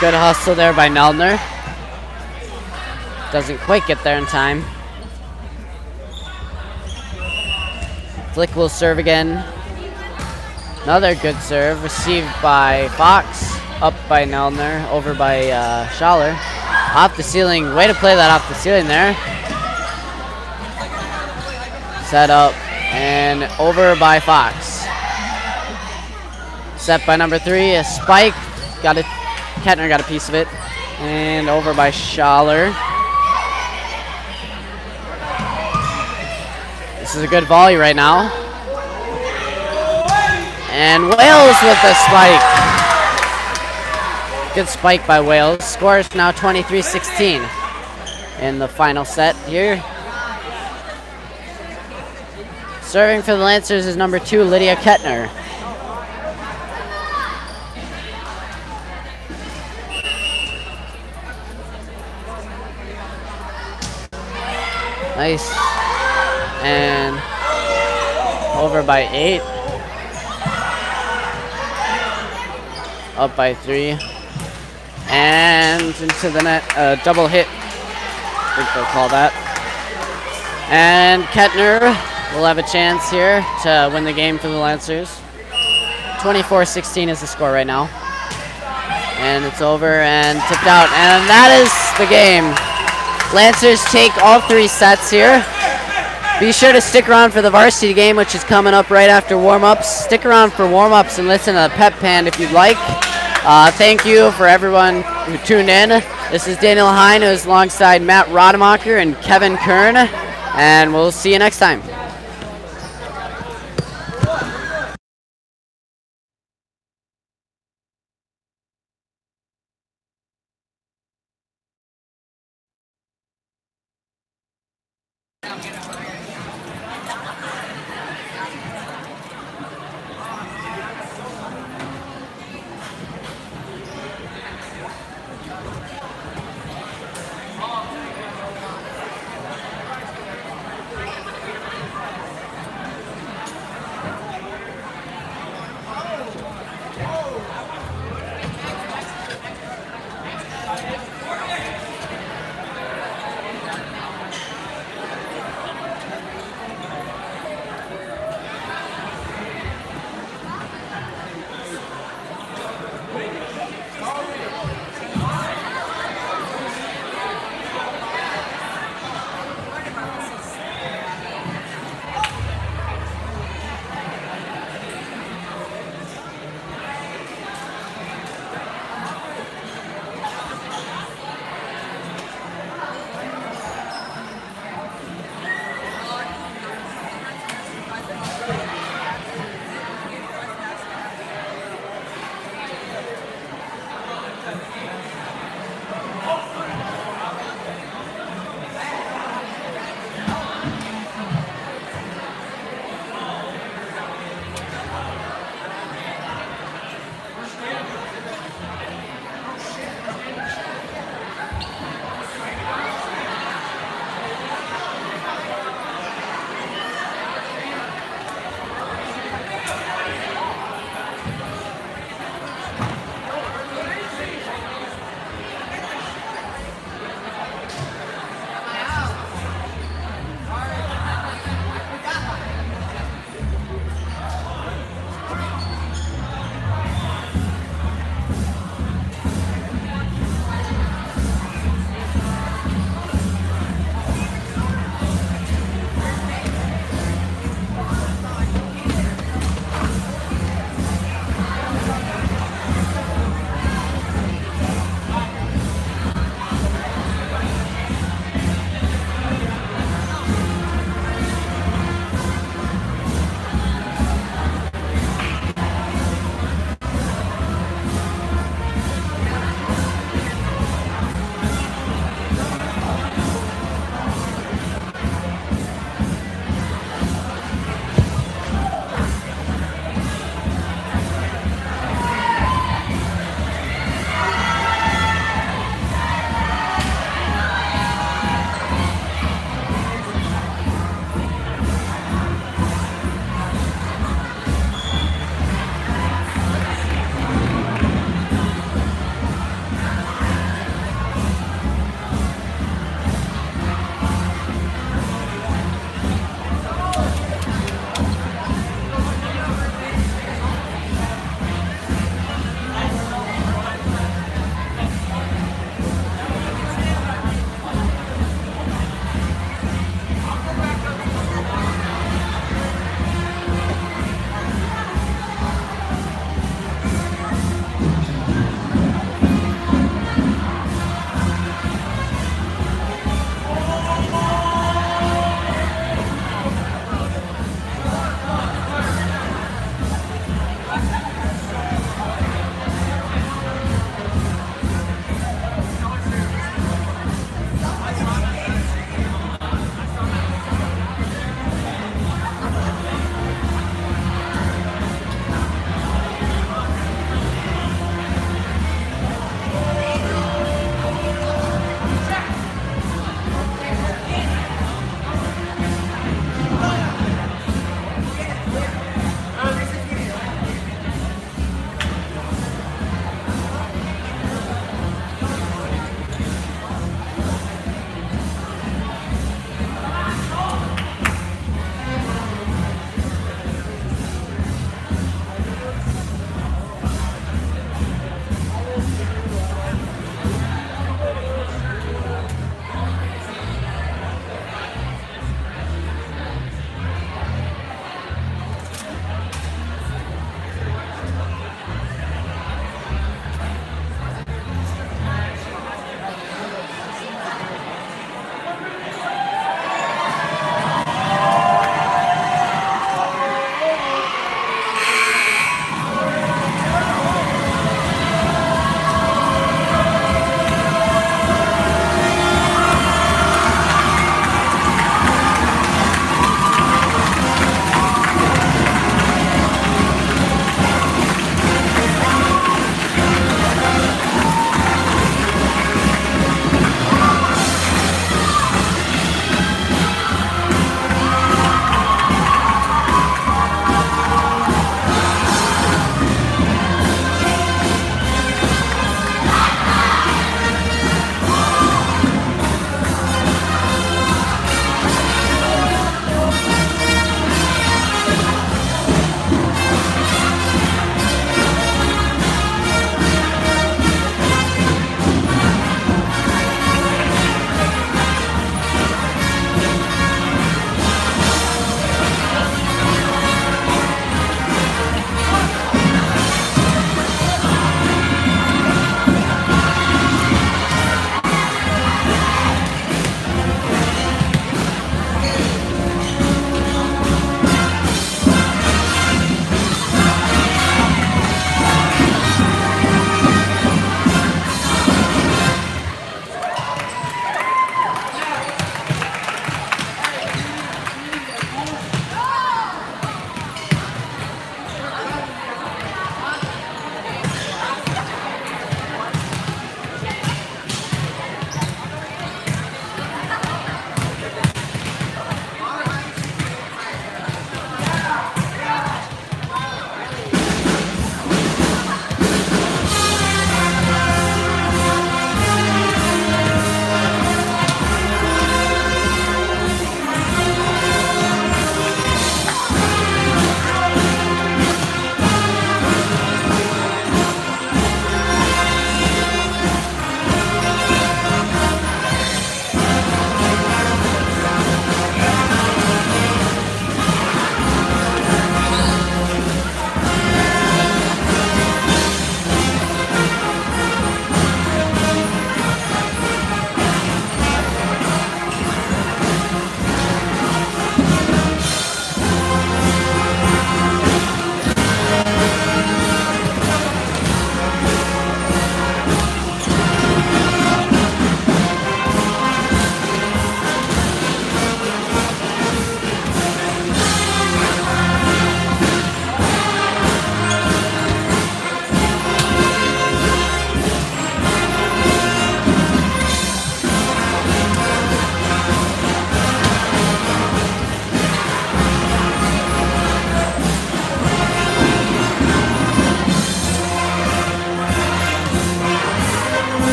good hustle there by Neldner. Doesn't quite get there in time. Flick will serve again. Another good serve received by Fox. up by Neldner, over by Schaller. Off the ceiling, way to play that off the ceiling there. Set up, and over by Fox. Set by number 3, a spike. Kettner got a piece of it. And over by Schaller. This is a good volley right now. And Wales with the spike. Good spike by Wales. Score is now 23-16 in the final set here. Serving for the Lancers is number 2, Lydia Kettner. Nice. And over by 8. Up by 3. And into the net. Double hit. I think they'll call that. And Kettner will have a chance here to win the game for the Lancers. 24-16 is the score right now. And it's over and tipped out. And that is the game. Lancers take all 3 sets here. Be sure to stick around for the varsity game, which is coming up right after warm-ups. Stick around for warm-ups and listen to the pep band if you'd like. Thank you for everyone who tuned in. This is Daniel Hine, who's alongside Matt Rademacher and Kevin Kern, and we'll see you next time.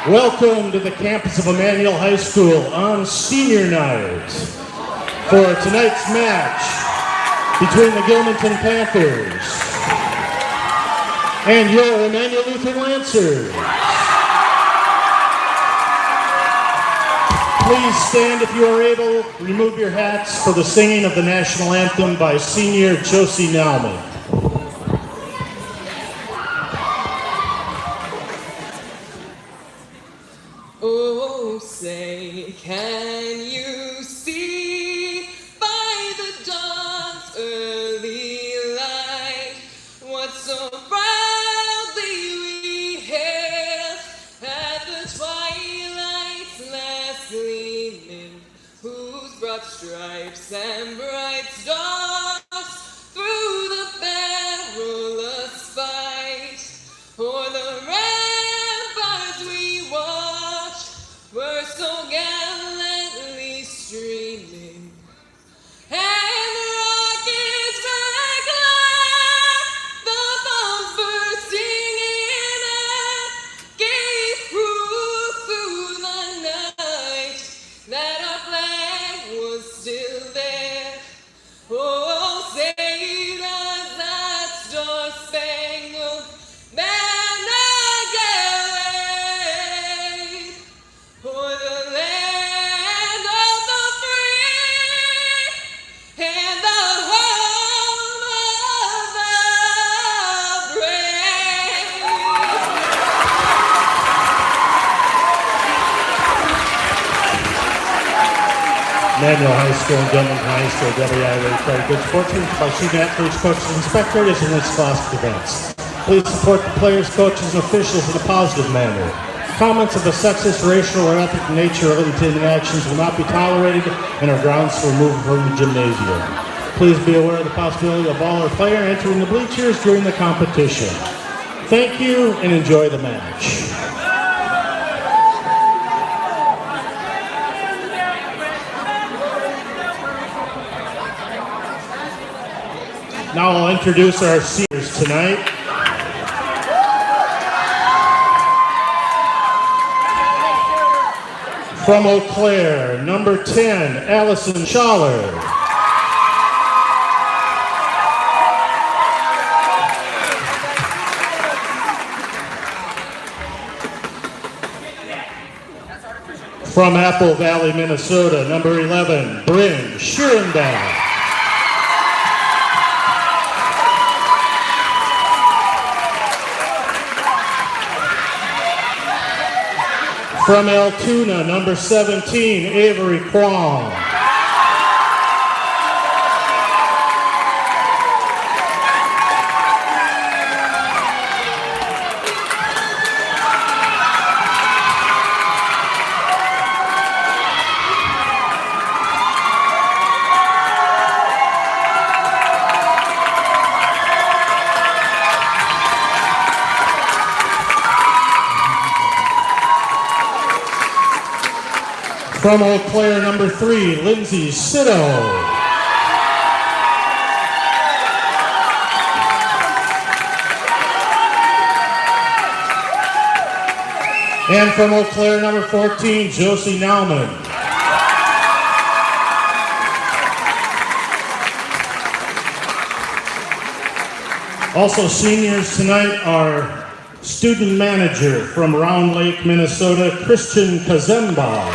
Welcome to the campus of Immanuel High School on senior night for tonight's match between the Gilmanton Panthers and your Immanuel Lutheran Lancers. Please stand if you are able. Remove your hats for the singing of the national anthem by senior Josie Nauman. Oh, say, can you see by the dawn's early light what so proudly we hailed at the twilight's last gleaming, whose broad stripes and bright stars through the perilous fight o'er the ramparts we watched were so gallantly streaming, and the rockets rang loud, the bombs bursting in air gave proof through the night that our flag was still there. Oh, say does that star-spangled banner wave for the land of the free and the home of the brave. Immanuel High School and Gilmanton High School, WIA play good sportsmen by student athletes, coaches, and spectators in this classic events. Please support the players, coaches, and officials in a positive manner. Comments of a sexist, racial, or ethnic nature or intimidating actions will not be tolerated and are grounds for removal from the gymnasium. Please be aware of the possibility of ball or player entering the bleachers during the competition. Thank you and enjoy the match. Now I'll introduce our seniors tonight. From Eau Claire, number 10, Allison Schaller. From Apple Valley, Minnesota, number 11, Bryn Schierenbach. From Altoona, number 17, Avery Kwong. From Eau Claire, number 3, Lindsay Sitto. And from Eau Claire, number 14, Josie Nauman. Also seniors tonight are student manager from Round Lake, Minnesota, Christian Kazemba.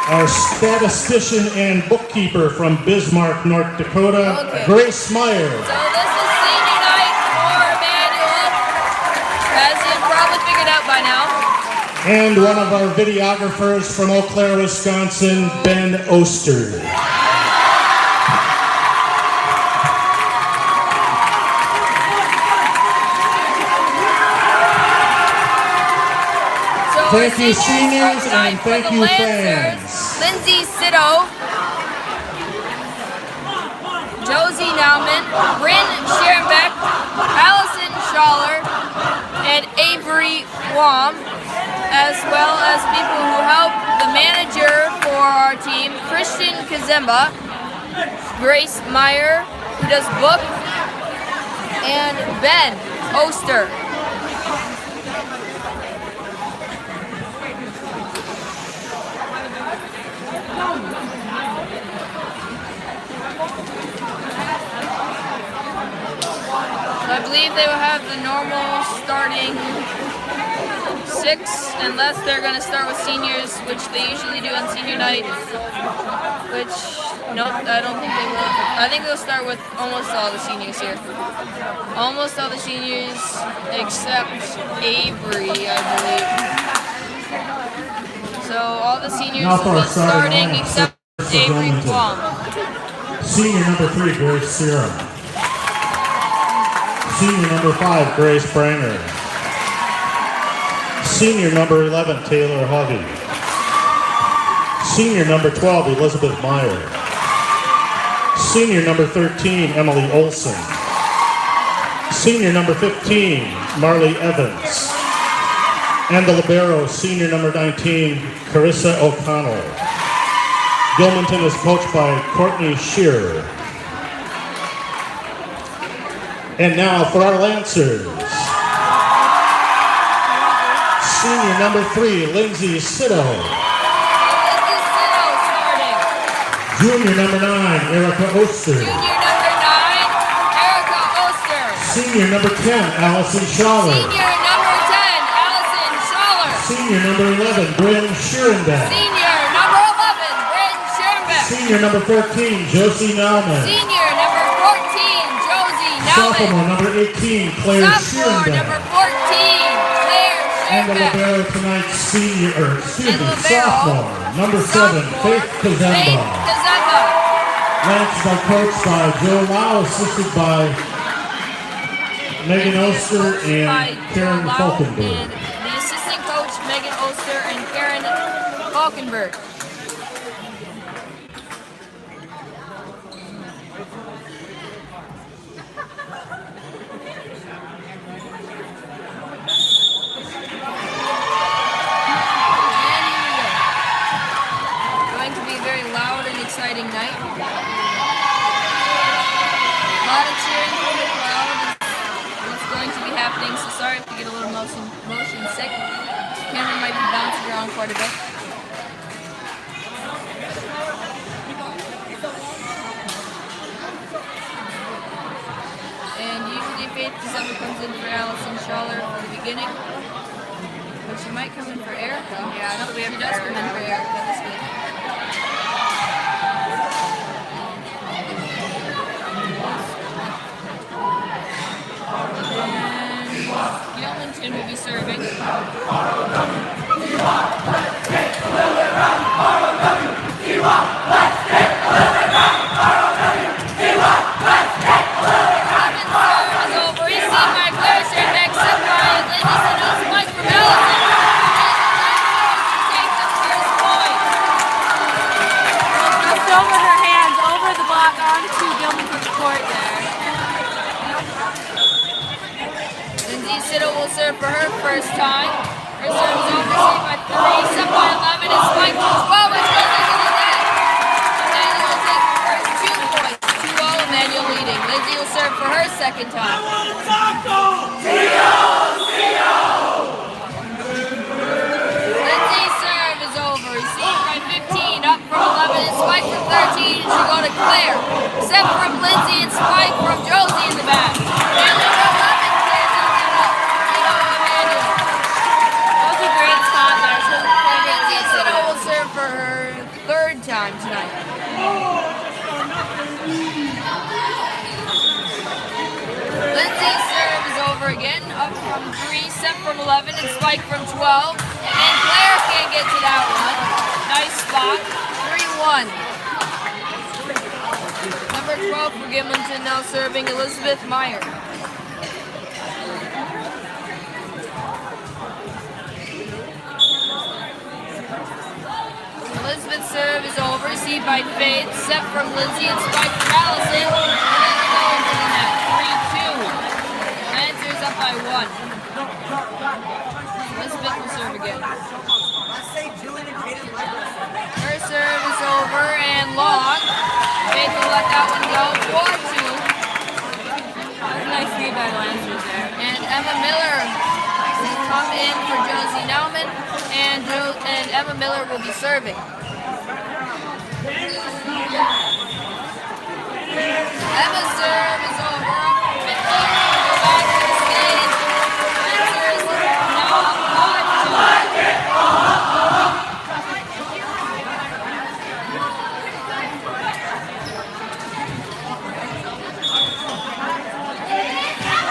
Our statistician and bookkeeper from Bismarck, North Dakota, Grace Meyer. So this is senior night for Immanuel, as you've probably figured out by now. And one of our videographers from Eau Claire, Wisconsin, Ben Oster. Thank you, seniors, and thank you, fans. Lindsay Sitto, Josie Nauman, Bryn Schierenbach, Allison Schaller, and Avery Wam, as well as people who help the manager for our team, Christian Kazemba, Grace Meyer, who does book, and Ben Oster. I believe they will have the normal starting 6, unless they're going to start with seniors, which they usually do on senior night. Which, no, I don't think they will. I think they'll start with almost all the seniors here. Almost all the seniors, except Avery, I believe. So all the seniors Now for will our be starting starting lineup, except for Avery Gilmanton. Plum. Senior number 3, Grace Serum. Senior number 5, Grace Brainer. Senior number 11, Taylor Hovey. Senior number 12, Elizabeth Meyer. Senior number 13, Emily Olson. Senior number 15, Marley Evans. And the libero, senior number 19, Carissa O'Connell. Gilmanton is coached by Courtney Shearer. And now for our Lancers. Senior number 3, Lindsay Sitto. Junior number 9, Erica Oster. Junior number 9, Erica Oster. Senior number 10, Allison Schaller. Senior number 10, Allison Schaller. Senior number 11, Bryn Schierenbeck. Senior number 11, Bryn Schierenbeck. Senior number 14, Josie Nauman. Senior number 14, Josie Nauman. Sophomore number 18, Claire Sophomore number Schierenbeck. 14, Claire And the Schierenbeck. libero tonight, libero, sophomore number 7, Faith Faith Kazemba. Kazemba. Lancers are coached by Joe Lau, assisted by Megan Oster By and Karen Lau Falkenberg. and the assistant coach, Megan Oster and Karen Falkenberg. Going to be a very loud and exciting night. A lot of cheering from the crowd is what's going to be happening, so sorry if you get a little motion sick. Camera might be bouncing around quite a bit. And usually Faith Kazemba comes in for Allison Schaller for the beginning. But she might come in for Erica. Yeah, no, she does come in for Erica this week. And Gilmanton will be serving. Over her hands, over the block, onto Gilmanton's court there. Lindsay Siddle will serve for her first time. Her serve is overseen by 3, set by 11, and spiked for 12, which goes into the net. Immanuel will take the first 2 points. 2-0, Immanuel leading. Lindsay will serve for her second time. Lindsay's serve is over. Received by 15, up from 11, and spiked from 13. It should go to Claire. Set from Lindsay and spike from Josie in the back. And number 11 clears out the net. Immanuel. That was a great spot there. So Lindsay Siddle will serve for her third time tonight. Lindsay's serve is over again, up from 3, set from 11, and spike from 12. And Claire can't get to that one. Nice spot. 3-1. Number 12 for Gilmanton now serving Elizabeth Meyer. Elizabeth's serve is over, received by Faith, set from Lindsay and spike from Allison. And it'll go into the net. 3-2. Lancers up by 1. Elizabeth will serve again. Her serve is over and long. Faith will Emma Miller will be serving. Emma's serve is over. 15 go back to the stage. Lancers now up 5-2.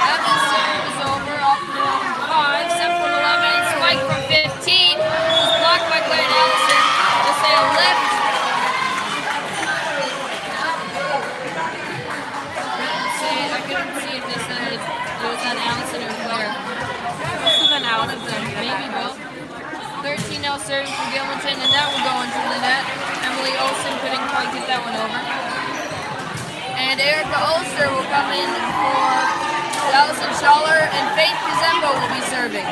Emma's serve is over, up from 5, set from 11, and spike from 15. Was blocked by Claire Allison. We'll say a lift. I couldn't see if they said it was on Allison or Claire. This is an Allison. Maybe both. 13 now serving for Gilmanton, and that will go into the net. Emily Olsen couldn't quite get that one over. And Erica Ulster will come in for Allison Schaller, and Faith Kazembo will be serving.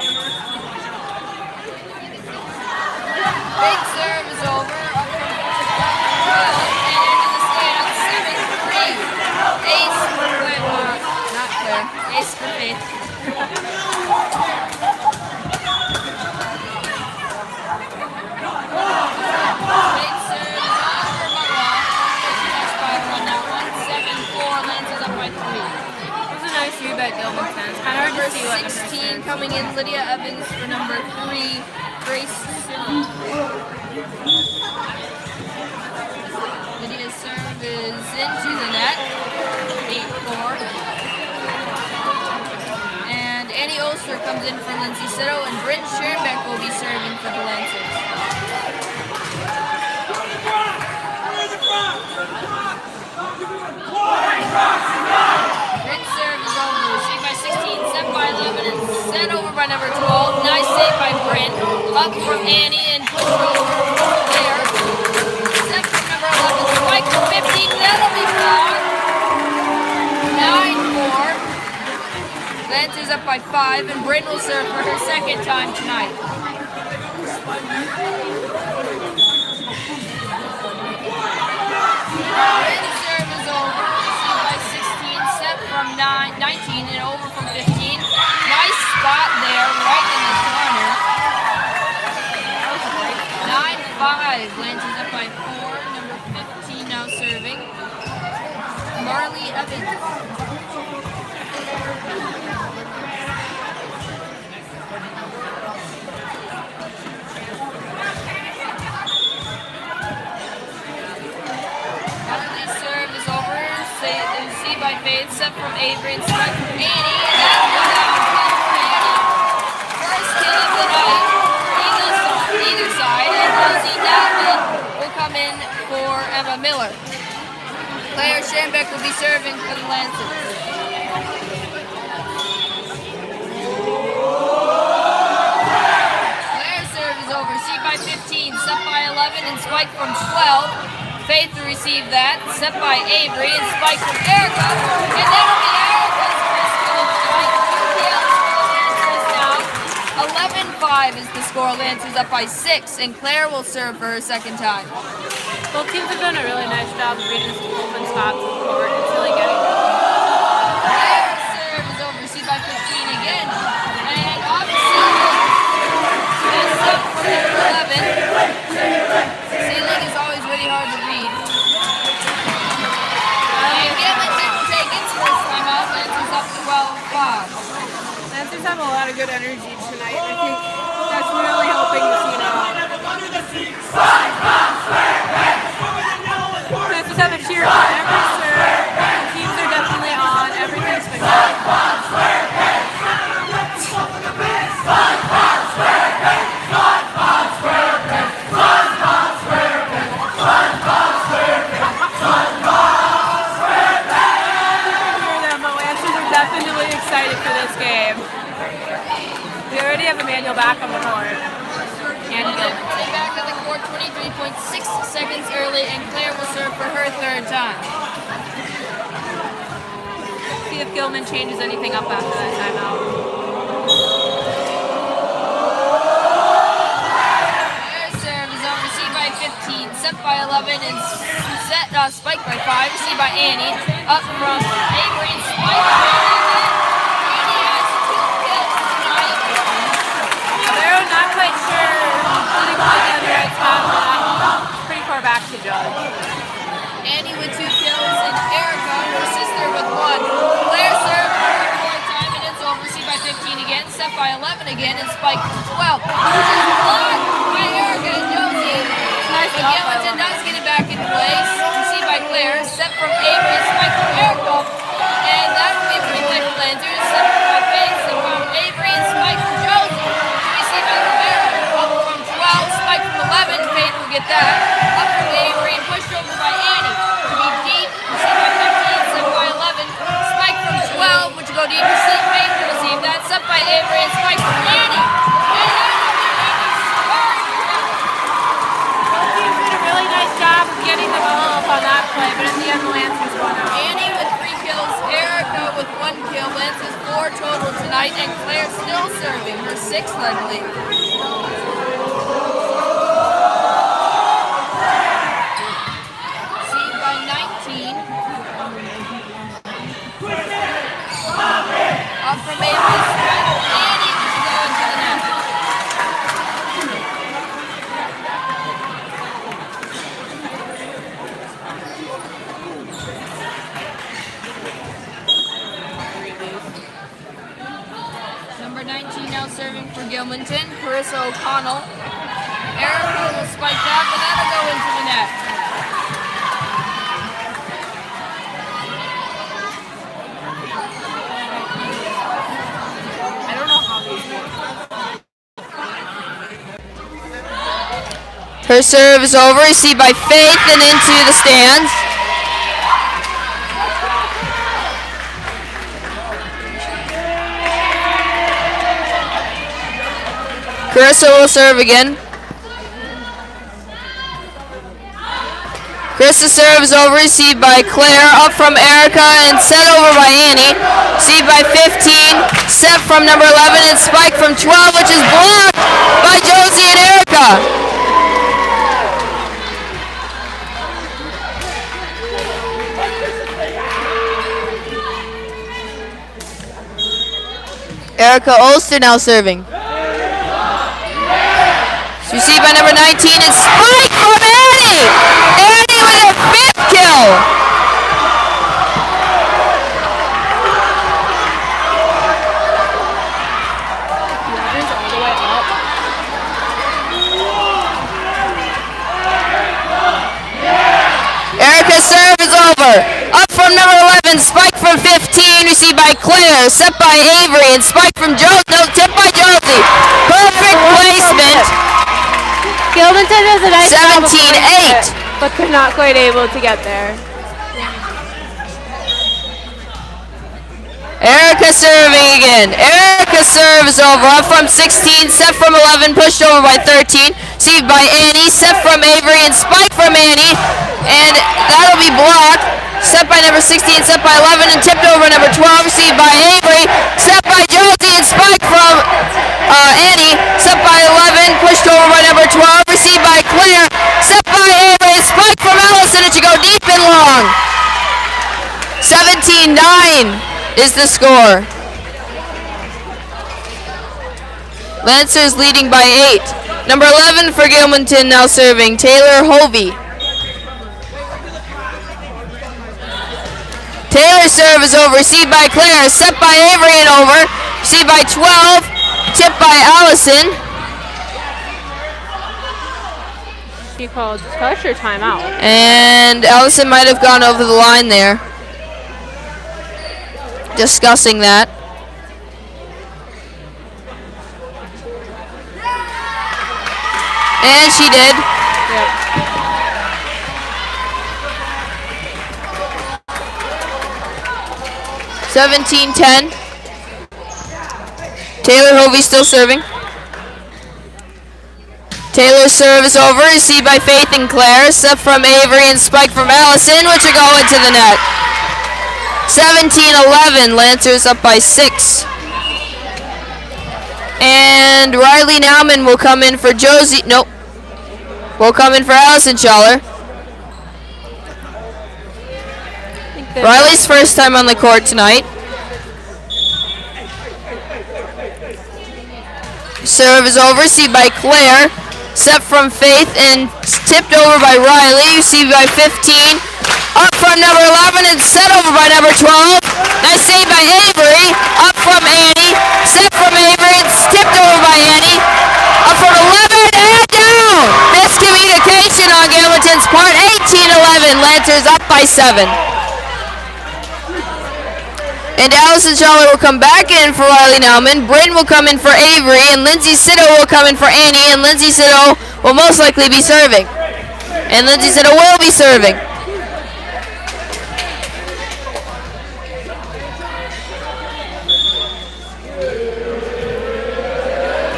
Faith's serve is over, up from 12, and into the stand on 7-3. Ace for Claire, not Claire, ace for Faith. Faith's serve is over, Mutwell. Touched by one, that one. 7-4, Lancers up by 3. It was a nice rebound, Gilmanton. It's kind of hard to see what Number number 16 coming in, Lydia Evans for number 3, Grace Simmons. Lydia's serve is into the net, 8-4. And Annie Ulster comes in for Lindsay Sitto, and Bryn Schoenbeck will be serving for the Lancers. Bryn's serve is over, received by 16, set by 11, and sent over by number 12. Nice save by Bryn. Up from Annie and push over there. Set from number 11, spike from 15, that'll be blocked. 9-4. Lancers up by 5, and Bryn will serve for her second time tonight. Bryn's serve is over, received by 16, set from 19, and over from 15. Nice spot there, right in the corner. 9-5, Lancers up by 4, number 15 now serving. Marley Evans. Marley's serve is over, received by Faith, set from Avery, and strike from Annie, and that one out for Annie. First kill of the night for either side, and Rosie Dalvin will come in for Emma Miller. Claire Schoenbeck will be serving for the Lancers. Claire's serve is over, received by 15, set by 11, and spike from 12. Faith to receive that, set by Avery, and spike from Erica, and that'll be Erica's first kill of the night. 2 kills for the Lancers now. 11-5 is the score. Lancers up by 6, and Claire will serve for her second time. Both teams have done a really nice job of reading the open spots on the court. It's really getting Claire's serve is over, received by 15 again, and obviously messed up from number 11. Ceiling is always really hard to read. And Gilmanton will take its first time out. Lancers up 12-5. Lancers have a lot of good energy tonight. I think that's really helping the team out. Lancers have a cheer on every serve. The teams are definitely on. Everything's spectacular. Definitely excited for this game. We already have Immanuel back on the court. And Gilmanton back on the court 23.6 seconds early, and Claire will serve for her third time. see if Gilman changes anything up after that timeout. Serve is on, received by 15, set by 11, and set spiked by 5, received by Annie, up from Avery, and spiked by Annie. Annie has 2 kills tonight. They're not quite sure, didn't quite get the right spot, but it's pretty far back to judge. Annie with 2 kills and Erica, her sister, with 1. Claire served for time and it's over. Received by 15 again, set by 11 again, and spiked to 12. Which is blocked by Erica and Josie. Nice But job by Gilmanton them. does get it back in place. Received by Claire, set from Avery, spiked from Erica. And that will be a free play for Lancers. Set by Faith, set from Avery, and spiked from Josie. Received by Rivera, up from 12, spiked from 11. Faith will get that. Up from Avery and pushed over by Annie. To be deep, received by 15, set by 11. Spiked from 12, which will go deep. Receive Faith to receive that. Set by Avery and spiked from Annie. And that will be Annie's score. Both teams did a really nice job of getting the ball up on that play, but in the end, the Lancers won out. Annie with 3 kills, Erica with 1 kill. Lance has 4 total tonight, and Claire still serving her 6th leg lead. Seed by 19. Up from Avery, strike. Annie to go into the net. Number 19 now serving for Gilmanton, Carissa O'Connell. Erica will spike that, but that'll go into the net. I don't know how these work. Her serve is over, received by Faith and into the stands. Carissa will serve again. Carissa's serve is over, received by Claire, up from Erica and set over by Annie. Received by 15, set from number 11 and spiked from 12, which is blocked by Josie and Erica. Erica Olster now serving. Received by number 19 and spike from Annie! Annie with her 5th kill! Ladders all the way up. Erica's serve is over. Up from number 11, spike from 15, received by Claire, set by Avery, and spike from Josie. No, tip by Josie. Perfect placement. Gilmanton does a nice job of 17-8. playing it, but they're not quite able to get there. Erica serving again. Erica's serve is over. Up from 16, set from 11, pushed over by 13. Received by Annie, set from Avery, and spike from Annie. And that'll be blocked. Set by number 16, set by 11, and tipped over number 12. Received by Avery, set by Josie, and spike from Annie. Set by 11, pushed over by number 12. Received by Claire, set by Avery, and spike from Allison. It should go deep and long. 17-9 is the score. Lancers leading by 8. Number 11 for Gilmanton now serving, Taylor Hovey. Taylor's serve is over, received by Claire, set by Avery and over, received by 12, tipped by Allison. She called touch or timeout. And Allison might have gone over the line there. Discussing that. And she did. Yep. $17-10. Taylor Hovey still serving. Taylor's serve is over, received by Faith and Claire, set from Avery and spike from Allison, which will go into the net. 17-11, Lancers up by 6. And Riley Nauman will come in for Josie. Nope. Will come in for Allison Schaller. Riley's first time on the court tonight. Serve is over, received by Claire. set from Faith and tipped over by Riley, received by 15. Up from number 11 and set over by number 12. Nice save by Avery. Up from Annie, set from Avery and tipped over by Annie. Up from 11 and down. Miscommunication on Gilmanton's part. 18-11. Lancers up by 7. And Allison Schaller will come back in for Riley Nauman. Bryn will come in for Avery, and Lindsay Sitto will come in for Annie, and Lindsay Sitto will most likely be serving. And Lindsay Sitto will be serving.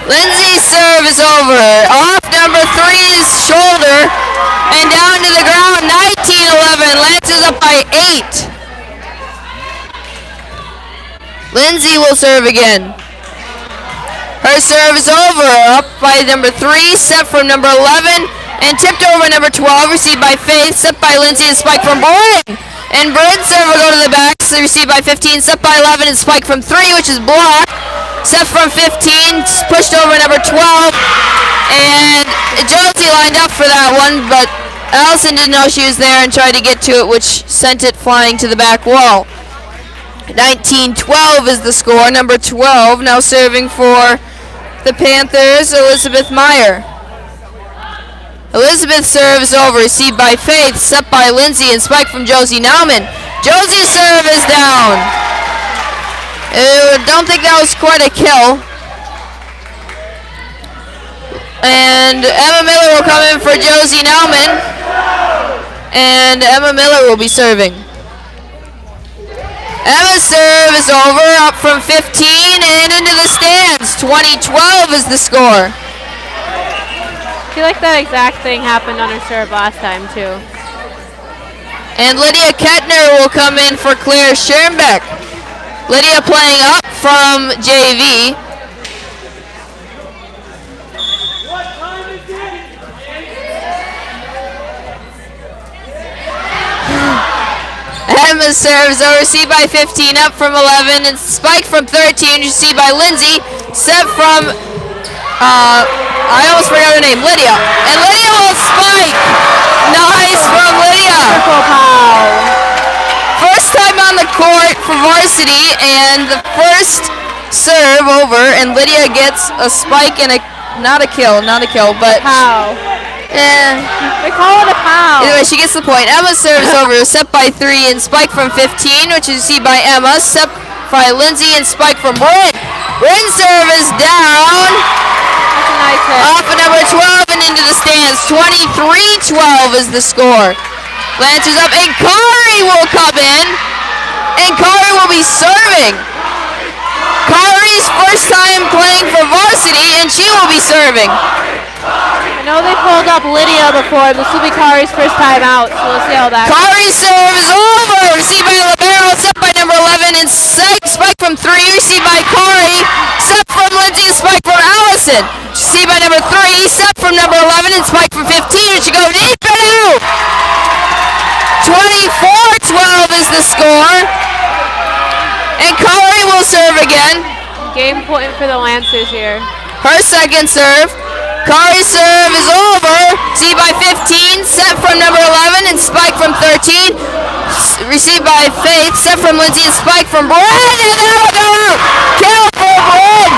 Lindsay's serve is over. Off number 3's shoulder and down to the ground. 19-11. Lancers up by 8. Lindsay will serve again. Her serve is over. Up by number 3, set from number 11, and tipped over number 12, received by Faith, set by Lindsay, and spike from Bryn. And Bryn's serve will go to the back, so received by 15, set by 11, and spike from 3, which is blocked. Set from 15, pushed over number 12, and Josie lined up for that one, but Allison didn't know she was there and tried to get to it, which sent it flying to the back wall. 19-12 is the score. Number 12 now serving for the Panthers, Elizabeth Meyer. Elizabeth serves over, received by Faith, set by Lindsay, and spike from Josie Nauman. Josie's serve is down. Don't think that was quite a kill. And Emma Miller will come in for Josie Nauman. And Emma Miller will be serving. Emma's serve is over, up from 15 and into the stands. 20-12 is the score. I feel like that exact thing happened on her serve last time too. And Lydia Kettner will come in for Claire Schoenbeck. Lydia playing up from JV. Emma's serves are received by 15, up from 11, and spike from 13, received by Lindsay, set from, I almost forgot her name, Lydia. And Lydia will spike. Nice from Lydia. First time on the court for varsity, and the first serve over, and Lydia gets a spike and not a kill, but How? yeah. They call it a foul. Anyway, she gets the point. Emma's serve is over, set by 3 and spike from 15, which is received by Emma, set by Lindsay and spike from Bryn. Bryn's serve is down. That's a nice hit. Off of number 12 and into the stands. 23-12 is the score. Lancers up, and Kari will come in, and Kari will be serving. Kari's first time playing for varsity, and she will be serving. I know they pulled up Lydia before. This will be Kari's first time out, so we'll see how that goes. Kari's serve is over. Received by Libero, set by number 11, and spike from 3. Received by Kari, set from Lindsay, and spike from Allison. Received by number 3, set from number 11, and spike from 15. It should go deep and out. 24-12 is the score. And Kari will serve again. Game point for the Lancers here. Her second serve. Kari's serve is over. Received by 15, set from number 11, and spike from 13. Received by Faith, set from Lindsay, and spike from Bryn. And that will go out. Kill for Bryn.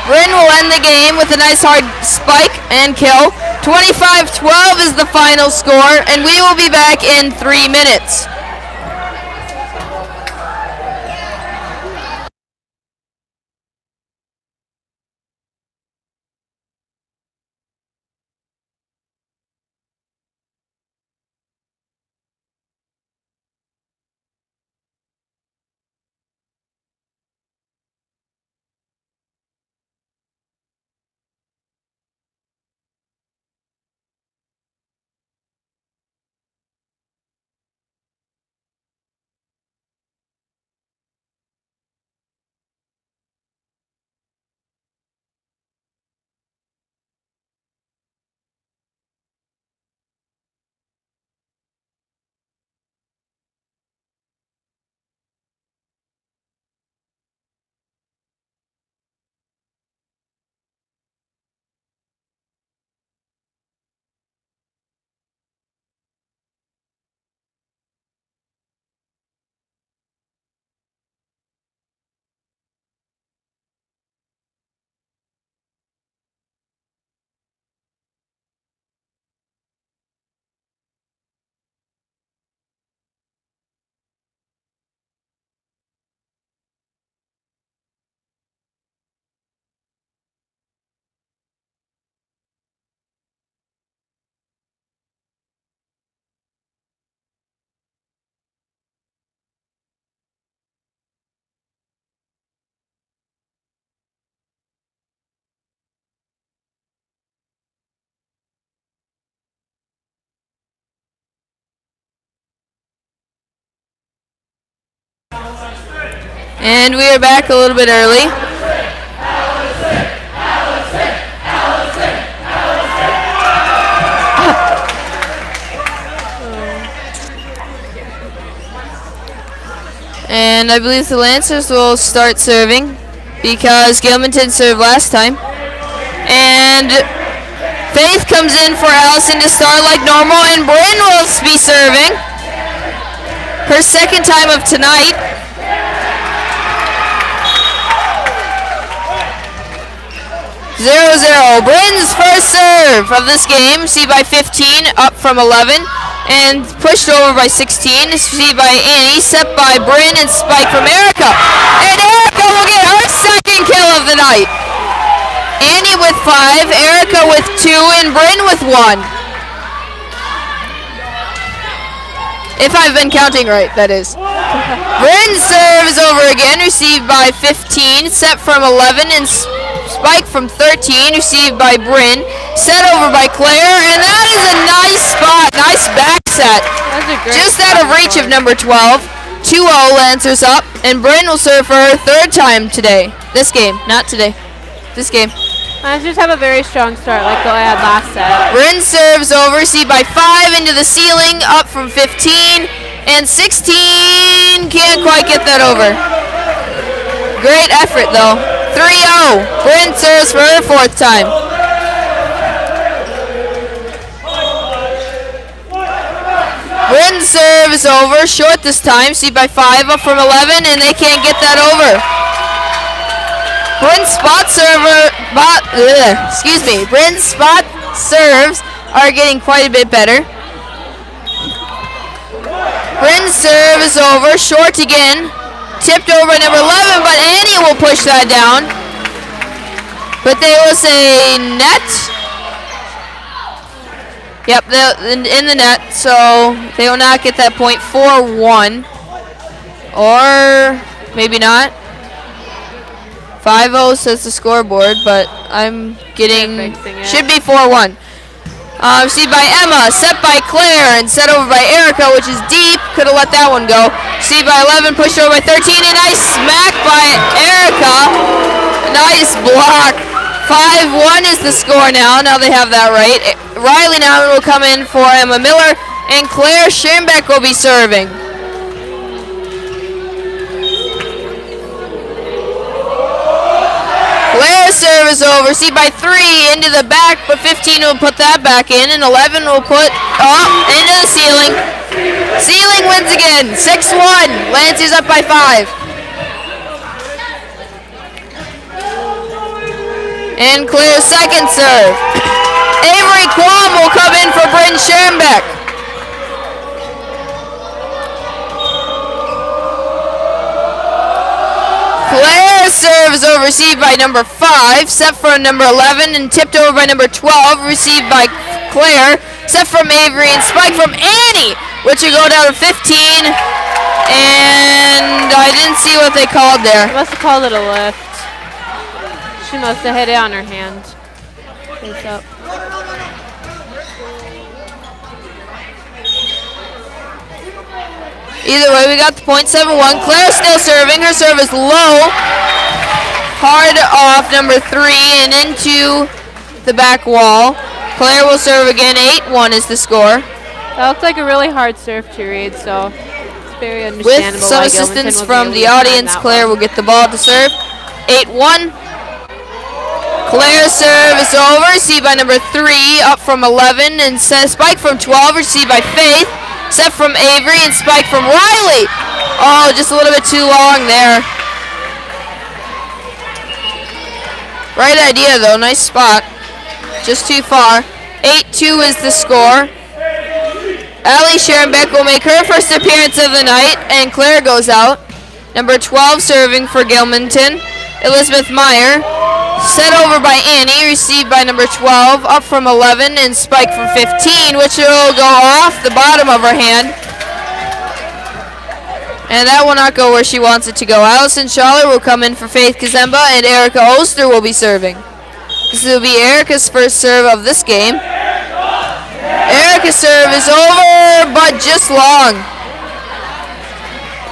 Bryn will end the game with a nice hard spike and kill. 25-12 is the final score, and we will be back in 3 minutes. And we are back a little bit early. And I believe the Lancers will start serving because Gilmanton served last time. And Faith comes in for Allison to start like normal, and Bryn will be serving. Her second time of tonight. 0-0. Bryn's first serve of this game, received by 15, up from 11, and pushed over by 16, received by Annie, set by Bryn, and spike from Erica. And Erica will get her second kill of the night. Annie with 5, Erica with 2, and Bryn with 1. If I've been counting right, that is. Bryn serves over again, received by 15, set from 11, and spike from 13, received by Bryn, set over by Claire, and that is a nice spot, nice back set. Just out of reach of number 12. 2-0 Lancers up, and Bryn will serve for her third time today. This game, not today. This game. Lancers have a very strong start like they had last set. Bryn serves over, received by 5 into the ceiling, up from 15, and 16 can't quite get that over. Great effort though. 3-0. Bryn serves for her fourth time. Bryn serves over, short this time, received by 5, up from 11, and they can't get that over. Bryn's spot serves are getting quite a bit better. Bryn's serve is over, short again, tipped over by number 11, but Annie will push that down. But they will say net. Yep, in the net, so they will not get that point. 4-1, or maybe not. 5-0 says the scoreboard, but I'm getting, should be 4-1. Received by Emma, set by Claire, and set over by Erica, which is deep. Could have let that one go. Received by 11, pushed over by 13, and nice smack by Erica. Nice block. 5-1 is the score now. Now they have that right. Riley now will come in for Emma Miller, and Claire Schirnbeck will be serving. Claire's serve is over, received by 3 into the back, but 15 will put that back in, and 11 will put into the ceiling. Ceiling wins again, 6-1. Lancers up by 5. And Claire's second serve. Avery Quam will come in for Bryn Schirnbeck. Claire's serve is over, received by number 5, set for number 11, and tipped over by number 12, received by Claire, set from Avery, and spike from Annie, which will go down to 15, and I didn't see what they called there. They must have called it a lift. She must have hit it on her hand. Face up. Either way, we got the point. 7-1. Claire still serving. Her serve is low. Hard off number 3 and into the back wall. Claire will serve again. 8-1 is the score. That looked like a really hard serve to read, so it's very understandable. With some assistance from the audience, Claire will get the ball to serve. 8-1. Claire's serve is over. Received by number 3, up from 11, and spike from 12. Received by Faith. Set from Avery and spike from Riley. Oh, just a little bit too long there. Right idea though, nice spot. Just too far. 8-2 is the score. Allie Schirnbeck will make her first appearance of the night, and Claire goes out. Number 12 serving for Gilmanton, Elizabeth Meyer. Set over by Annie, received by number 12, up from 11, and spike from 15, which will go off the bottom of her hand. And that will not go where she wants it to go. Allison Schaller will come in for Faith Kazemba, and Erica Oster will be serving. This will be Erica's first serve of this game. Erica's serve is over, but just long.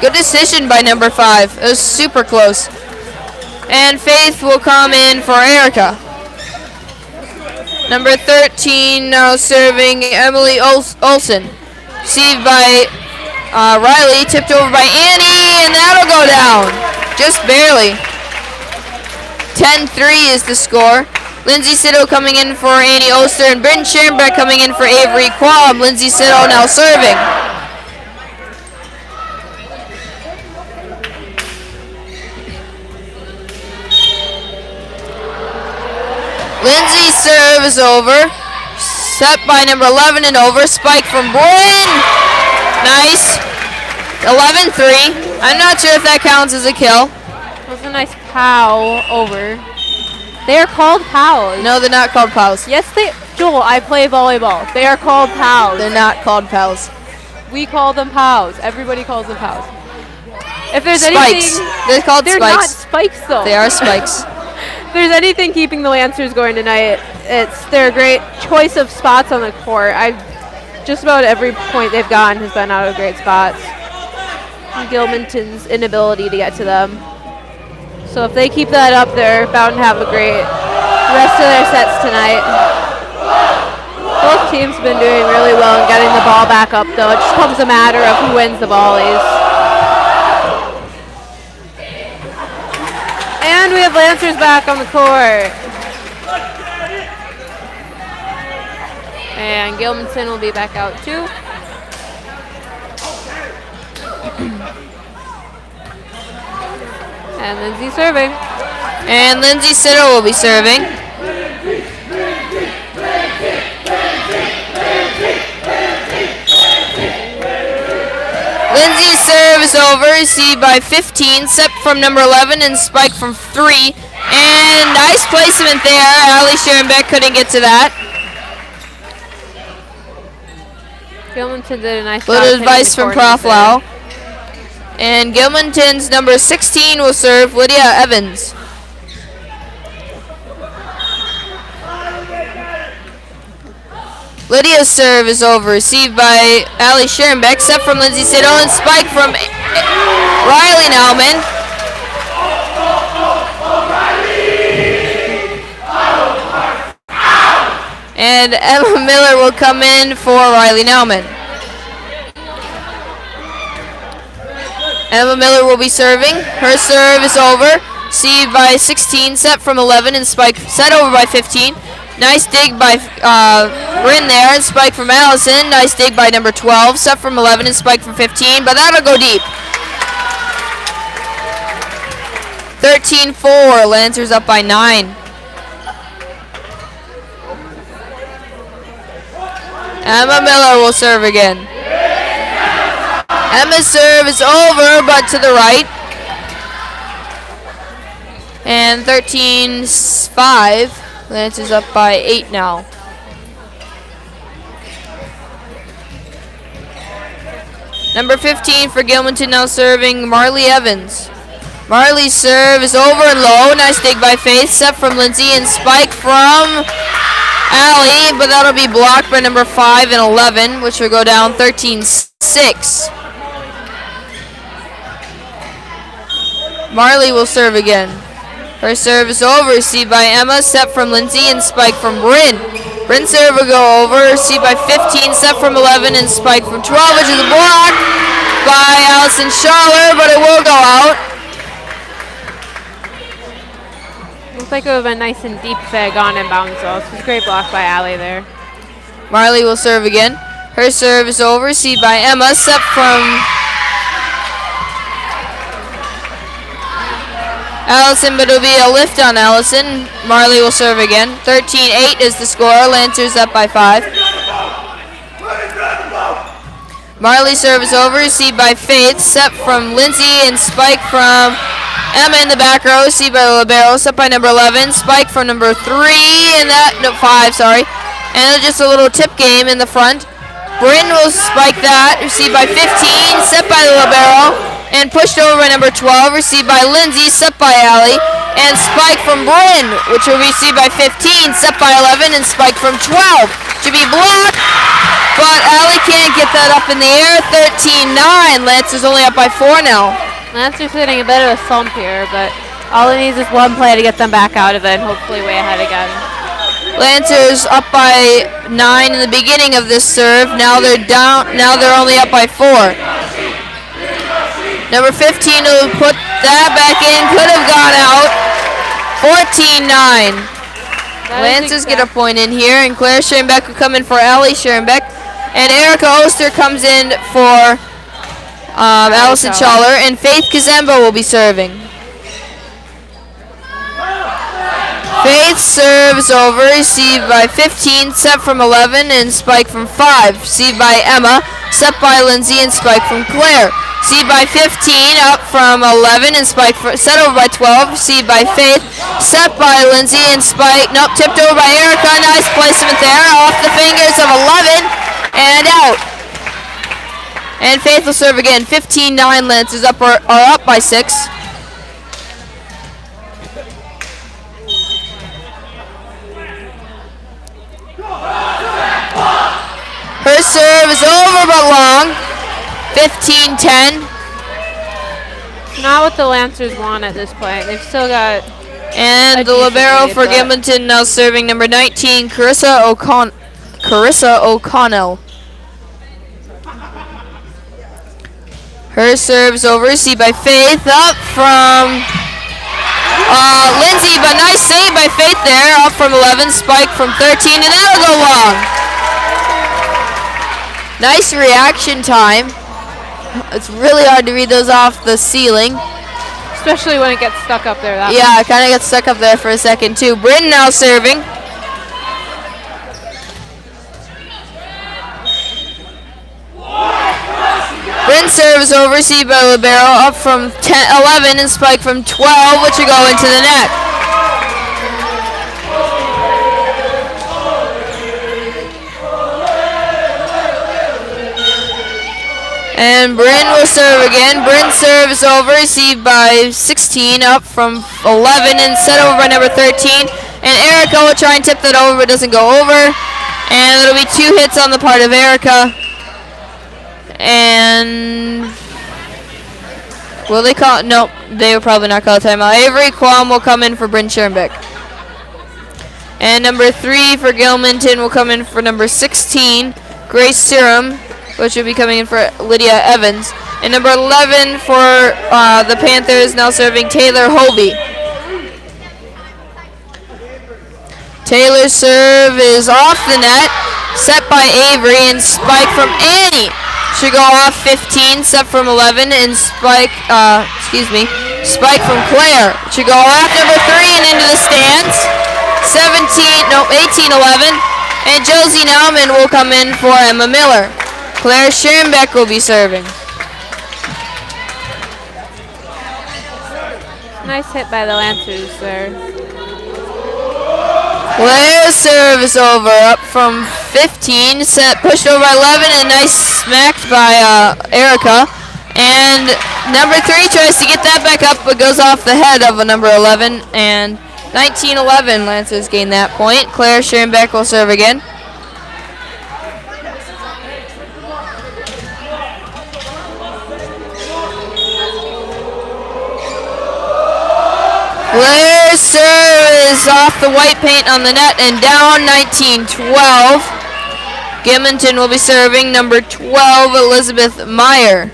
Good decision by number 5. It was super close. And Faith will come in for Erica. Number 13 now serving Emily Olson. Received by Riley, tipped over by Annie, and that'll go down. Just barely. 10-3 is the score. Lindsay Siddle coming in for Annie Oster, and Britton Scherenbeck coming in for Avery Quam. Lindsay Siddle now serving. Lindsay's serve is over. Set by number 11 and over. Spike from Bryn. Nice. 11-3. I'm not sure if that counts as a kill. That was a nice pow over. They are called pows. No, they're not called pals. Yes, Joel, I play volleyball. They are called pows. They're not called pals. We call them pows. Everybody calls them pows. If there's Spikes. anything, They're called they're spikes. not spikes though. They are spikes. If there's anything keeping the Lancers going tonight, it's their great choice of spots on the court. Just about every point they've gotten has been out of great spots. And Gilmanton's inability to get to them. So if they keep that up, they're bound to have a great rest of their sets tonight. Both teams have been doing really well in getting the ball back up, though. It just becomes a matter of who wins the volleys. And we have Lancers back on the court. And Gilmanton will be back out too. And Lindsay serving. And Lindsay Siddle will be serving. Lindsay's serve is over, received by 15, set from number 11 and spike from 3. And nice placement there. Allie Scherenbeck couldn't get to that. Gilmanton did a nice job. Little advice from Prof. Lau. And Gilmanton's number 16 will serve Lydia Evans. Lydia's serve is over, received by Allie Scherenbeck, set from Lindsay Siddle, and spike from Riley Nauman. And Emma Miller will come in for Riley Nauman. Emma Miller will be serving. Her serve is over. Received by 16, set from 11, and spike set over by 15. Nice dig by Bryn there, and spike from Allison. Nice dig by number 12, set from 11, and spike from 15, but that'll go deep. 13-4, Lancers up by 9. Emma Miller will serve again. Emma's serve is over, but to the right. And 13-5. Lancers up by 8 now. Number 15 for Gilmanton now serving Marley Evans. Marley's serve is over and low. Nice dig by Faith. Set from Lindsay and spike from Allie, but that'll be blocked by number 5 and 11, which will go down 13-6. Marley will serve again. Her serve is over, received by Emma, set from Lindsay, and spike from Bryn. Bryn's serve will go over, received by 15, set from 11, and spike from 12, which is a block by Allison Schaller, but it will go out. Looks like it would have been nice and deep if it had gone inbounds, though. This was a great block by Allie there. Marley will serve again. Her serve is over, received by Emma, set from Allison, but it'll be a lift on Allison. Marley will serve again. 13-8 is the score. Lancers up by 5. Marley's serve is over, received by Faith, set from Lindsay, and spike from Emma in the back row, received by Libero, set by number 11, spike from number 3, and that, no, 5, sorry. And just a little tip game in the front. Bryn will spike that, received by 15, set by the Libero, and pushed over by number 12, received by Lindsay, set by Allie, and spike from Bryn, which will be received by 15, set by 11, and spike from 12. Should be blocked, but Allie can't get get that up in the air. 13-9. Lancers only up by 4 now. Lancers hitting a bit of a slump here, but all it needs is one play to get them back out of it and hopefully way ahead again. Lancers up by 9 in the beginning of this serve. Now they're down. Now they're only up by 4. Number 15 will put that back in. Could have gone out. 14-9. Lancers get a point in here, and Claire Schoenbeck will come in for Allie Schoenbeck, and Erica Oster comes in for Allison Schaller, and Faith Kazemba will be serving. Faith serves over, received by 15, set from 11, and spike from 5. Received by Emma, set by Lindsay, and spike from Claire. Received by 15, up from 11, and spike for, set over by 12. Received by Faith, set by Lindsay, and spike, nope, tipped over by Erica. Nice placement there, off the fingers of 11, and out. And Faith will serve again. 15-9. Lancers up are up by 6. Her serve is over but long. 15-10. Not what the Lancers want at this point. They've still got. And the libero for Gilmanton now serving number 19, Carissa O'Connell. Her serve's over, received by Faith, up from Lindsay, but nice save by Faith there, up from 11, spike from 13, and that'll go long. Nice reaction time. It's really hard to read those off the ceiling. Especially when it gets stuck up there. Yeah, it kind of gets stuck up there for a second too. Bryn now serving. Bryn serves over, received by libero, up from 11 and spike from 12, which will go into the net. And Bryn will serve again. Bryn serves over, received by 16, up from 11 and set over by number 13. And Erica will try and tip that over, but doesn't go over. And it'll be 2 hits on the part of Erica. And will they call? Nope, they will probably not call a timeout. Avery Quam will come in for Bryn Schoenbeck. And number 3 for Gilmanton will come in for number 16, Grace Serum, which will be coming in for Lydia Evans. And number 11 for the Panthers, now serving Taylor Hobie. Taylor's serve is off the net, set by Avery, and spike from Annie. Should go off 15, set from 11, and spike, spike from Claire. Should go off number 3 and into the stands. 18-11. And Josie Nauman will come in for Emma Miller. Claire Schoenbeck will be serving. Nice hit by the Lancers there. Claire's serve is over, up from 15, set pushed over by 11, and nice smacked by Erica. And number 3 tries to get that back up, but goes off the head of a number 11. And 19-11, Lancers gain that point. Claire Schoenbeck will serve again. Claire's serve is off the white paint on the net and down 19-12. Gilmanton will be serving number 12, Elizabeth Meyer.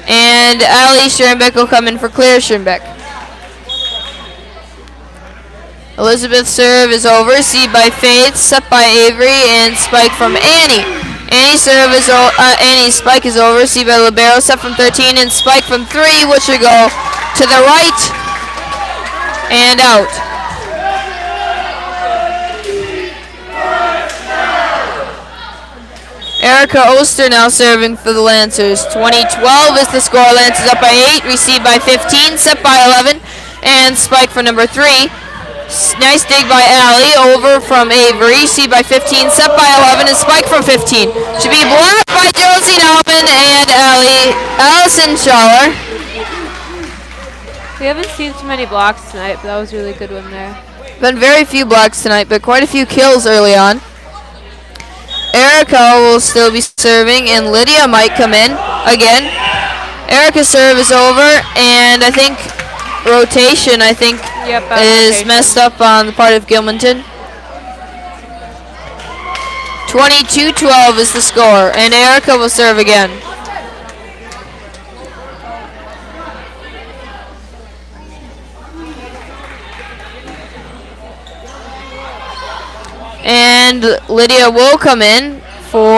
And Allie Schoenbeck will come in for Claire Schoenbeck. Elizabeth's serve is over, received by Faith, set by Avery, and spike from Annie. Annie's spike is over, received by libero, set from 13, and spike from 3, which will go to the right. And out. Erica Oster now serving for the Lancers. 20-12 is the score. Lancers up by 8, received by 15, set by 11, and spike for number 3. Nice dig by Allie, over from Avery, received by 15, set by 11, and spike from 15. Should be blocked by Josie Nauman and Allison Schaller. We haven't seen too many blocks tonight, but that was a really good one there. Been very few blocks tonight, but quite a few kills early on. Erica will still be serving, and Lydia might come in again. Erica's serve is over, and I think rotation, Yep, is rotation. messed up on the part of Gilmanton. 22-12 is the score, and Erica will serve again. And Lydia will come in for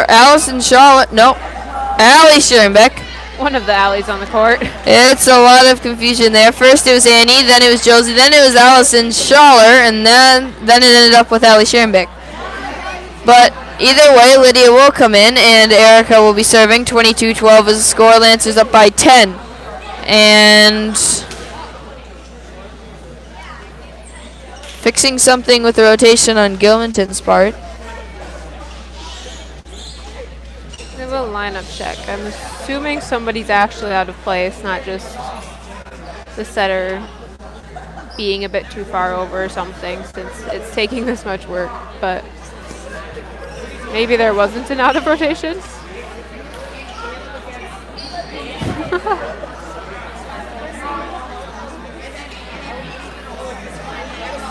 Allison Charlotte. No, Allie Schoenbeck. One of the alleys on the court. It's a lot of confusion there. First it was Annie, then it was Josie, then it was Allison Schaller, and then it ended up with Allie Schoenbeck. But either way, Lydia will come in, and Erica will be serving. 22-12 is the score. Lancers up by 10. And fixing something with the rotation on Gilmanton's part. We have a lineup check. I'm assuming somebody's actually out of place, not just the setter being a bit too far over or something, since it's taking this much work. But maybe there wasn't an out of rotation.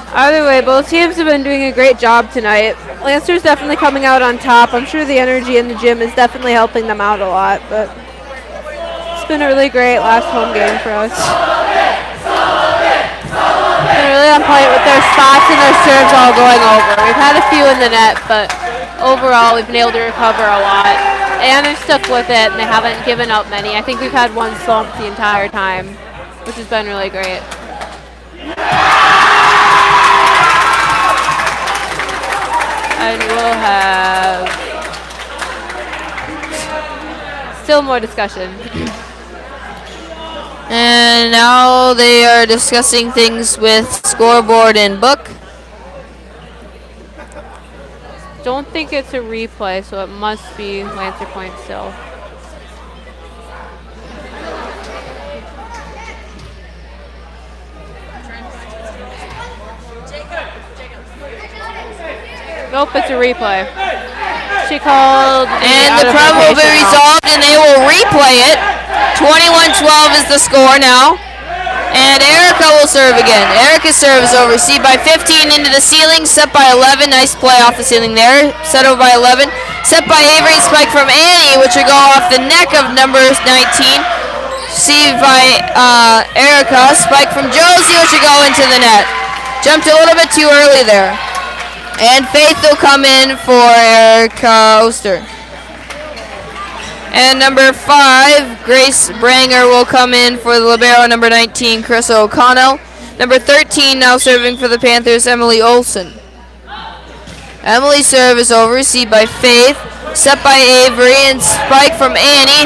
Either way, both teams have been doing a great job tonight. Lancers definitely coming out on top. I'm sure the energy in the gym is definitely helping them out a lot, but it's been a really great last home game for us. Been really on point with their spots and their serves all going over. We've had a few in the net, but overall we've been able to recover a lot. And they've stuck with it, and they haven't given up many. I think we've had one slump the entire time, which has been really great. And we'll have still more discussion. And now they are discussing things with scoreboard and book. Don't think it's a replay, so it must be Lancer point still. Nope, it's a replay. She called. And the problem will be resolved, and they will replay it. 21-12 is the score now. And Erica will serve again. Erica's serve is over. Received by 15 into the ceiling. Set by 11. Nice play off the ceiling there. Set over by 11. Set by Avery. Spike from Annie, which will go off the neck of number 19. Received by Erica. Spike from Josie, which will go into the net. Jumped a little bit too early there. And Faith will come in for Erica Oster. And number 5, Grace Branger will come in for the libero. Number 19, Chris O'Connell. Number 13, now serving for the Panthers, Emily Olson. Emily's serve is over, received by Faith. Set by Avery, and spike from Annie.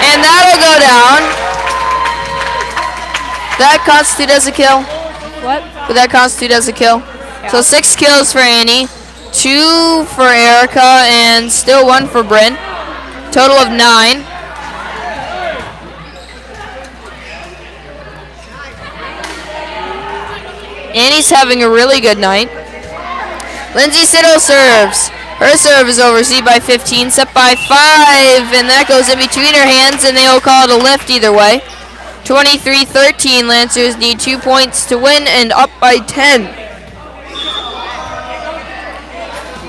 And that'll go down. That constitute as a kill. What? Would that constitute as a kill? Yeah. So 6 kills for Annie, 2 for Erica, and still 1 for Bryn. Total of 9. Annie's having a really good night. Lindsay Siddle serves. Her serve is over, received by 15, set by 5, and that goes in between her hands, and they'll call it a lift either way. 23-13, Lancers need 2 points to win and up by 10.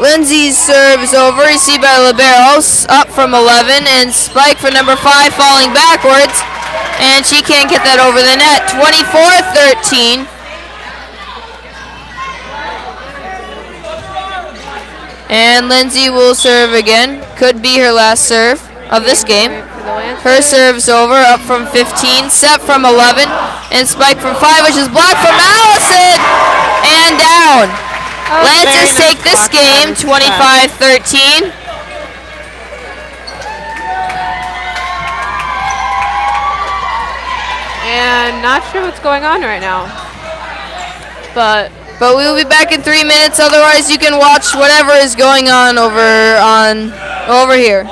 Lindsay's serve is over, received by Liberos, up from 11, and spike for number 5 falling backwards, and she can't get that over the net. 24-13. And Lindsay will serve again. Could be her last serve of this game. Her serve's over, up from 15, set from 11, and spike from 5, which is blocked from Allison, and down. Lancers take this game 25-13. And not sure what's going on right now. But we will be back in 3 minutes. Otherwise, you can watch whatever is going on over here.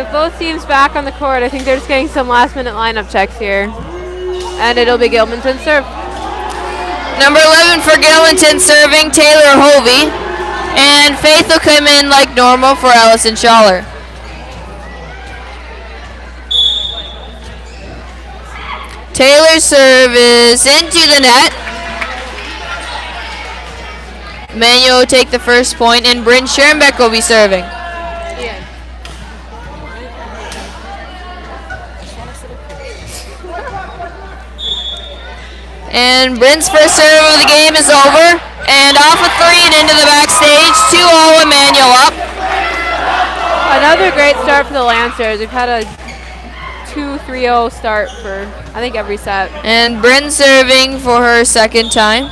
With both teams back on the court, I think they're just getting some last-minute lineup checks here. And it'll be Gilmanton serve. Number 11 for Gilmanton serving Taylor Hovey. And Faith will come in like normal for Allison Schaller. Taylor's serve is into the net. Immanuel will take the first point, and Bryn Schoenbeck will be serving. And Bryn's first serve of the game is over. And off a three and into the backstage. 2-0 Immanuel up. Another great start for the Lancers. We've had a 2-3-0 start for, I think, every set. And Bryn serving for her second time.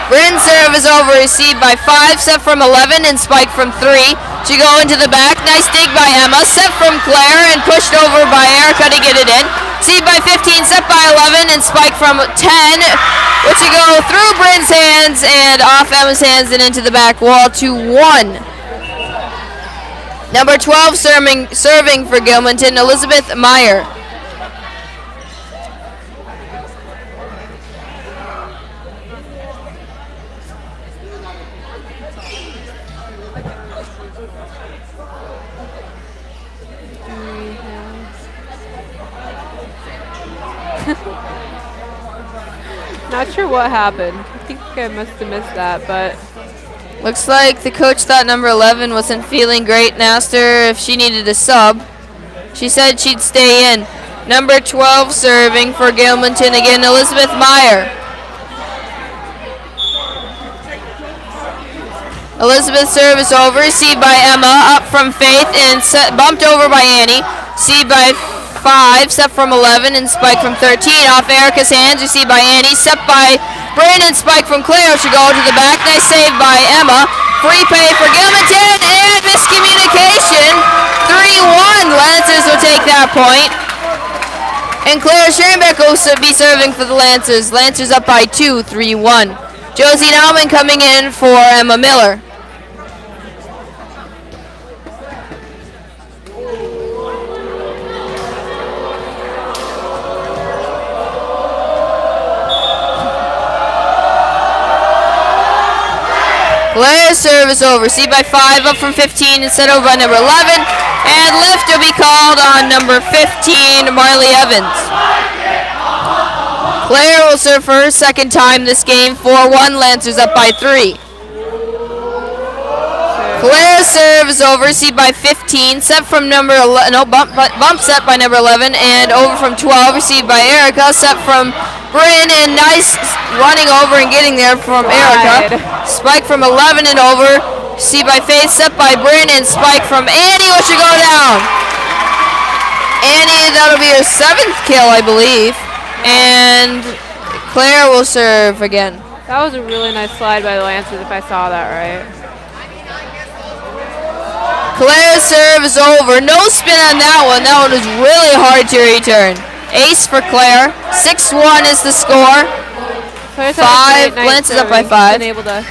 Bryn's serve is over, received by 5, set from 11, and spike from 3. She go into the back, nice dig by Emma, set from Claire, and pushed over by Erica to get it in. Received by 15, set by 11, and spike from 10, which will go through Bryn's hands and off Emma's hands and into the back wall to 1. Number 12 serving for Gilmanton, Elizabeth Meyer. Not sure what happened. I think I must have missed that, but Looks like the coach thought number 11 wasn't feeling great and asked her if she needed a sub. She said she'd stay in. Number 12 serving for Gilmanton again, Elizabeth Meyer. Elizabeth's serve is over, received by Emma, up from Faith, and bumped over by Annie. Received by 5, set from 11, and spike from 13. Off Erica's hands, received by Annie, set by Brandon, spike from Claire. Should go to the back, nice save by Emma. Free pay for Gilmanton, and miscommunication. 3-1, Lancers will take that point. And Claire Schoenbeck will be serving for the Lancers. Lancers up by 2, 3-1. Josie Nauman coming in for Emma Miller. Claire's serve is over. Received by 5, up from 15, and set over by number 11. And lift will be called on number 15, Marley Evans. Claire will serve for her second time this game. 4-1, Lancers up by 3. Claire's serve is over. Received by 15, set from number 11. No, bump set by number 11, and over from 12. Received by Erica, set from Bryn, and nice running over and getting there from Erica. Spike from 11 and over. Received by Faith, set by Bryn, and spike from Annie, which should go down. Annie, that'll be her 7th kill, I believe. And Claire will serve again. that was a really nice slide by the Lancers if I saw that right. Claire's serve is over. No spin on that one. That one was really hard to return. Ace for Claire. 6-1 is the score. Claire's had a 5, great night Lance is up by serving. 5. Been able to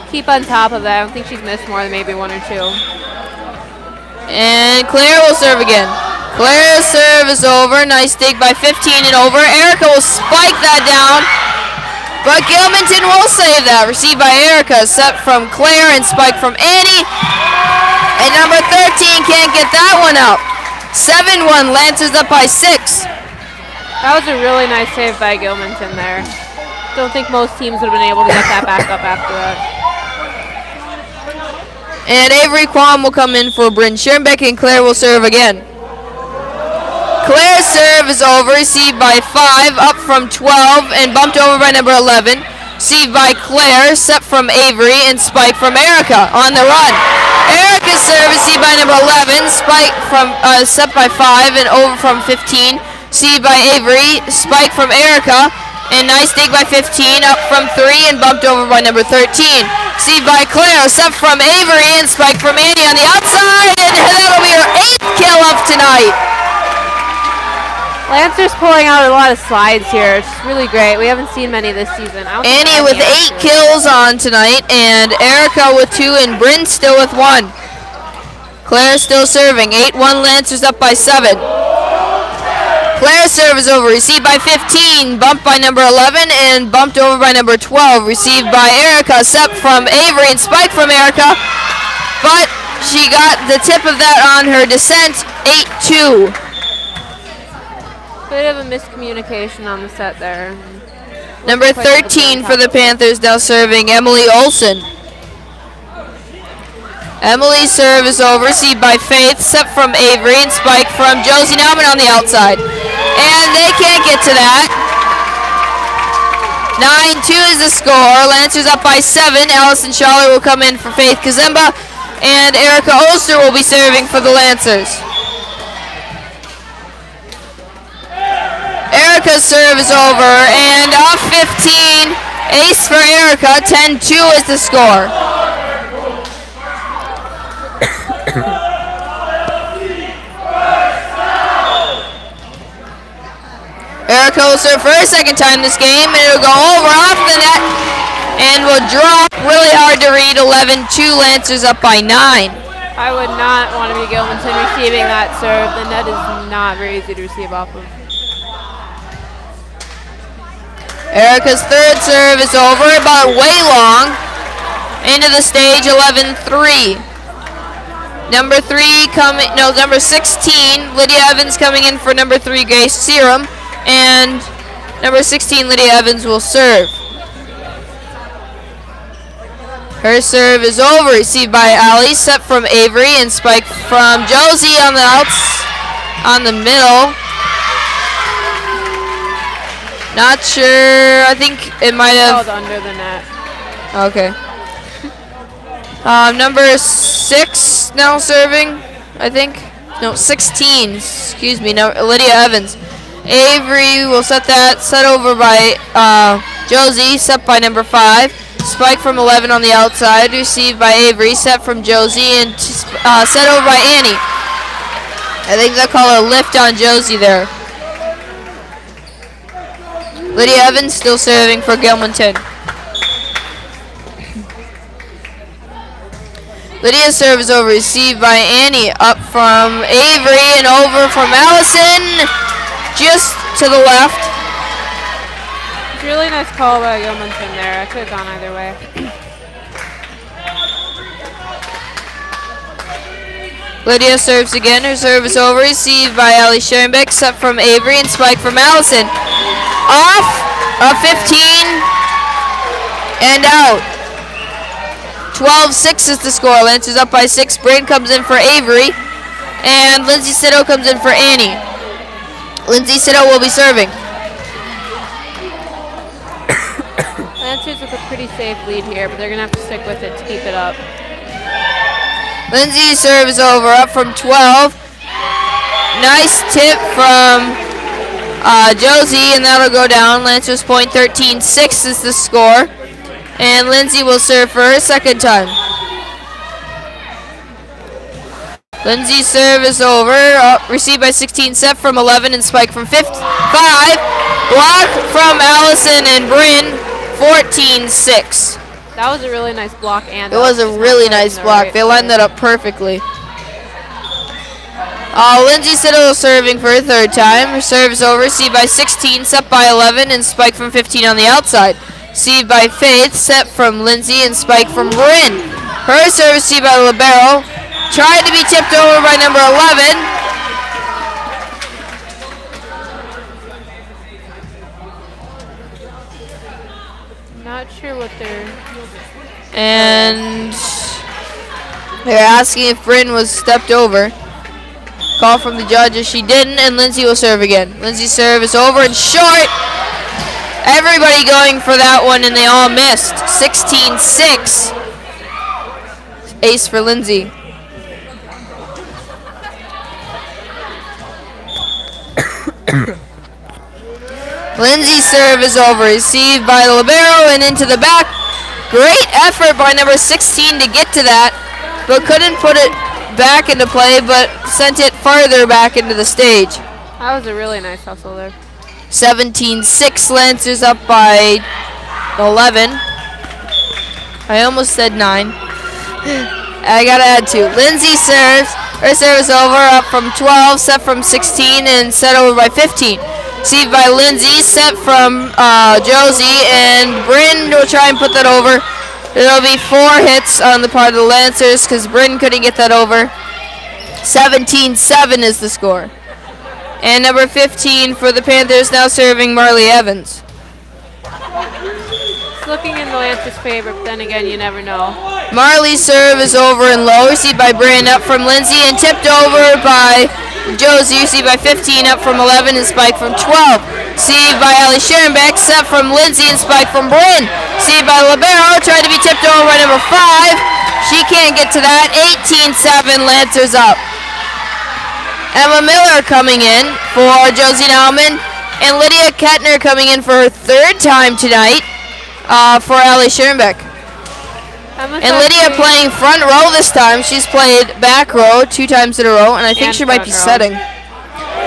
keep on top of that. I don't think she's missed more than maybe 1 or 2. And Claire will serve again. Claire's serve is over. Nice dig by 15 and over. Erica will spike that down. But Gilmanton will save that. Received by Erica. Set from Claire and spike from Annie. And number 13 can't get that one up. 7-1. Lancers up by 6. That was a really nice save by Gilmanton there. Don't think most teams would have been able to get that back up after that. And Avery Quam will come in for Bryn Schoenbeck, and Claire will serve again. Claire's serve is over, received by 5, up from 12, and bumped over by number 11. Received by Claire, set from Avery, and spike from Erica on the run. Erica's serve received by number 11, spike from set by 5, and over from 15. Received by Avery, spike from Erica, and nice dig by 15, up from 3, and bumped over by number 13. Received by Claire, set from Avery, and spike from Annie on the outside, and that'll be her 8th kill of tonight. Lancers pulling out a lot of slides here. It's really great. We haven't seen many this season. Annie with 8 kills on tonight, and Erica with 2, and Bryn still with 1. Claire still serving. 8-1 Lancers up by 7. Claire's serve is over. Received by 15. Bumped by number 11 and bumped over by number 12. Received by Erica. Set from Avery and spike from Erica. But she got the tip of that on her descent. 8-2. Bit of a miscommunication on the set there. Number 13 for the Panthers now serving Emily Olson. Emily's serve is over, received by Faith, set from Avery, and spike from Josie Nauman on the outside. And they can't get to that. 9-2 is the score. Lancers up by 7. Allison Schaller will come in for Faith Kazemba, and Erica Oster will be serving for the Lancers. Erica's serve is over, and off 15. Ace for Erica. 10-2 is the score. Erica will serve for her second time this game, and it'll go over off the net and will drop really hard to read. 11-2 Lancers up by 9. I would not want to be Gilmanton receiving that serve. The net is not very easy to receive off of. Erica's third serve is over, about way long. Into the stage, 11-3. Number 16, Lydia Evans coming in for number 3, Grace Serum. And number 16, Lydia Evans will serve. Her serve is over, received by Ali, set from Avery, and spike from Josie on the outs, on the middle. Not sure, I think it might have. Held under the net. Okay. Number 6 now serving, I think. No, 16, excuse me, no, Lydia Evans. Avery will set that, set over by Josie, set by number 5. Spike from 11 on the outside, received by Avery, set from Josie, and set over by Annie. I think they'll call a lift on Josie there. Lydia Evans still serving for Gilmanton. Lydia's serve is over, received by Annie, up from Avery and over from Allison, just to the left. It's a really nice call by Gilmanton there. I could have gone either way. Lydia serves again. Her serve is over, received by Ali Schoenbeck, set from Avery and spike from Allison. Off of 15 and out. 12-6 is the score. Lancers up by 6. Bryn comes in for Avery, and Lindsay Sitto comes in for Annie. Lindsay Sitto will be serving. Lancers with a pretty safe lead here, but they're going to have to stick with it to keep it up. Lindsay's serve is over, up from 12. Nice tip from Josie, and that'll go down. Lancers point. 13-6 is the score. And Lindsay will serve for her second time. Lindsay's serve is over. Received by 16, set from 11, and spike from 5. Block from Allison and Bryn. 14-6. That was a really nice block, and it was a really nice block. They lined that up perfectly. Lindsay Siddle serving for her third time. Her serve is over. Received by 16, set by 11, and spike from 15 on the outside. Received by Faith, set from Lindsay, and spike from Bryn. Her serve received by Libero. Tried to be tipped over by number 11. Not sure what they're... And they're asking if Bryn was stepped over. Call from the judges, she didn't, and Lindsay will serve again. Lindsay's serve is over and short. Everybody going for that one, and they all missed. 16-6. Ace for Lindsay. Lindsay's serve is over. Received by the libero and into the back. Great effort by number 16 to get to that, but couldn't put it back into play, but sent it farther back into the stage. That was a really nice hustle there. 17-6 Lancers up by 11. I almost said 9. I gotta add 2. Lindsay serves. Her serve is over, up from 12, set from 16, and set over by 15. Received by Lindsay, set from Josie, and Bryn will try and put that over. There'll be 4 hits on the part of the Lancers because Bryn couldn't get that over. 17-7 is the score. And number 15 for the Panthers now serving Marley Evans. It's looking in the Lancers' favor, but then again, you never know. Marley's serve is over and low, received by Bryn, up from Lindsay, and tipped over by Josie, received by 15, up from 11, and spiked from 12. Received by Ali Scherenbeck, set from Lindsay, and spiked from Bryn. Received by Libero, tried to be tipped over by number 5. She can't get to that. 18-7, Lancers up. Emma Miller coming in for Josie Nauman, and Lydia Kettner coming in for her 3rd time tonight for Ali Scherenbeck. And Lydia playing front row this time. She's played back row 2 times in a row, and I think she might be setting.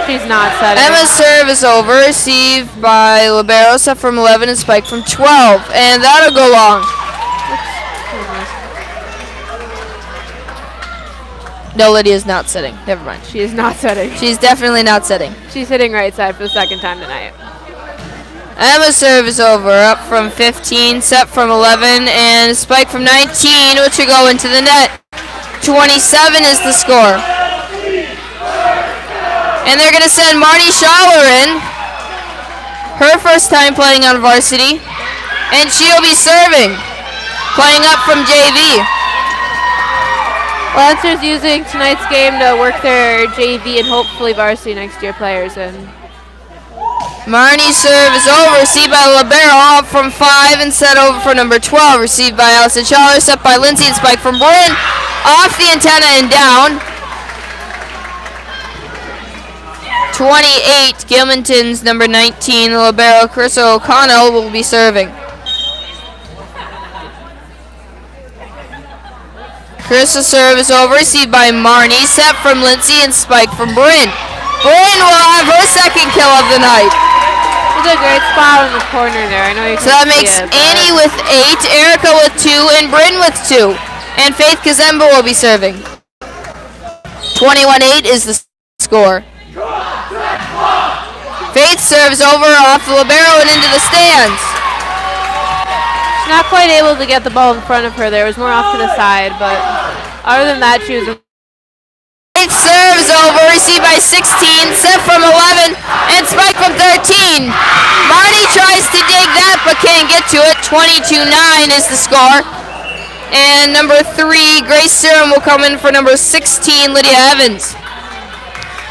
She's not setting. Emma's serve is over, received by Libero, set from 11 and spiked from 12, and that'll go long. No, Lydia's not setting. Never mind. She is not setting. She's definitely not setting. She's hitting right side for the 2nd time tonight. Emma's serve is over, up from 15, set from 11, and spike from 19, which will go into the net. 27 is the score. And they're going to send Marnie Schaller in, her first time playing on varsity, and she'll be serving, playing up from JV. Lancers using tonight's game to work their JV and hopefully varsity next year players in. Marnie's serve is over, received by Libero, up from 5 and set over for number 12. Received by Allison Schaller, set by Lindsay and spike from Bryn. Off the antenna and down. 28, Gilmanton's number 19, Libero, Carissa O'Connell will be serving. Carissa's serve is over, received by Marnie, set from Lindsay and spike from Bryn. Bryn will have her 2nd kill of the night. It's a great spot in the corner there. I know you can So that see makes it, Annie with 8, Erica with 2, and Bryn with 2. And Faith Kazemba will be serving. 21-8 is the score. Faith serves over off the Libero and into the stands. She's not quite able to get the ball in front of her there. It was more off to the side, but other than that, she was... Faith serves over, received by 16, set from 11, and spike from 13. Marty tries to dig that, but can't get to it. 22-9 is the score. And number 3, Grace Serum will come in for number 16, Lydia Evans.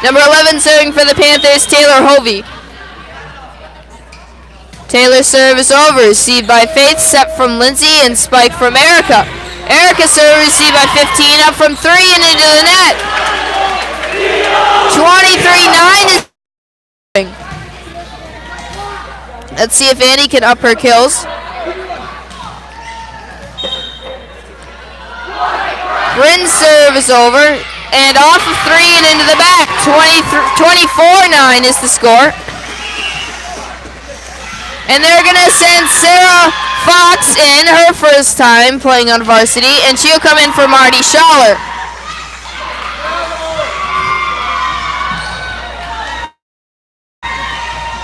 Number 11 serving for the Panthers, Taylor Hovey. Taylor's serve is over, received by Faith, set from Lindsay, and spike from Erica. Erica's serve received by 15, up from 3 and into the net. 23-9 is... Let's see if Annie can up her kills. Bryn's serve is over, and off of 3 and into the back. 24-9 is the score. And they're going to send Sarah Fox in, her first time playing on varsity, and she'll come in for Marty Schaller.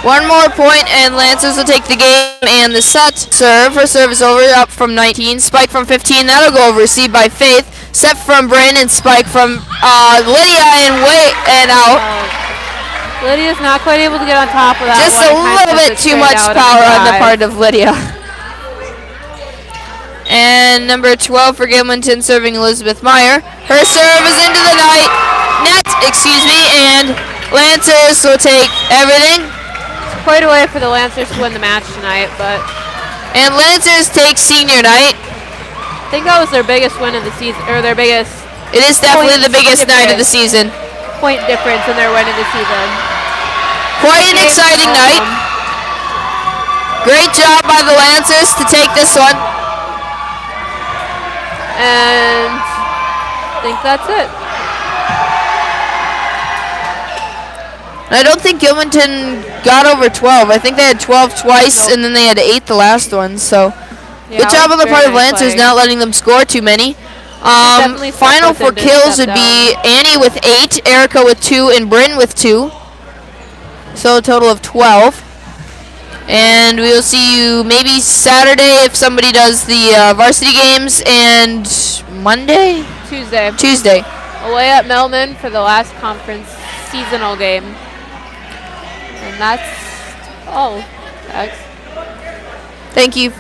One more point, and Lancers will take the game and the set. Serve, her serve is over, up from 19, spike from 15, that'll go over, received by Faith, set from Bryn, and spike from Lydia, and out. Lydia's not quite able to get on top of that. Just a little bit too much power on the part of Lydia. And number 12 for Gilmanton serving Elizabeth Meyer. Her serve is into the net, and Lancers will take everything. It's quite a way for the Lancers to win the match tonight, but... And Lancers take senior night. I think that was their biggest win of the season, or their biggest... It is definitely the biggest night of the season. Point difference in their win of the season. Quite an exciting night. Great job by the Lancers to take this one. And I think that's it. I don't think Gilmanton got over 12. I think they had 12 twice, and then they had 8 the last one. So, Yeah, good job on the part of nice Lancers play. not letting them score too many. Definitely Final step for within to kills step would be down. Annie with 8, Erica with 2, and Bryn with 2. So a total of 12. And we'll see you maybe Saturday if somebody does the varsity games, and Monday? Tuesday. Tuesday. Away at Melman for the last conference seasonal game. And that's all. Thank Thank you.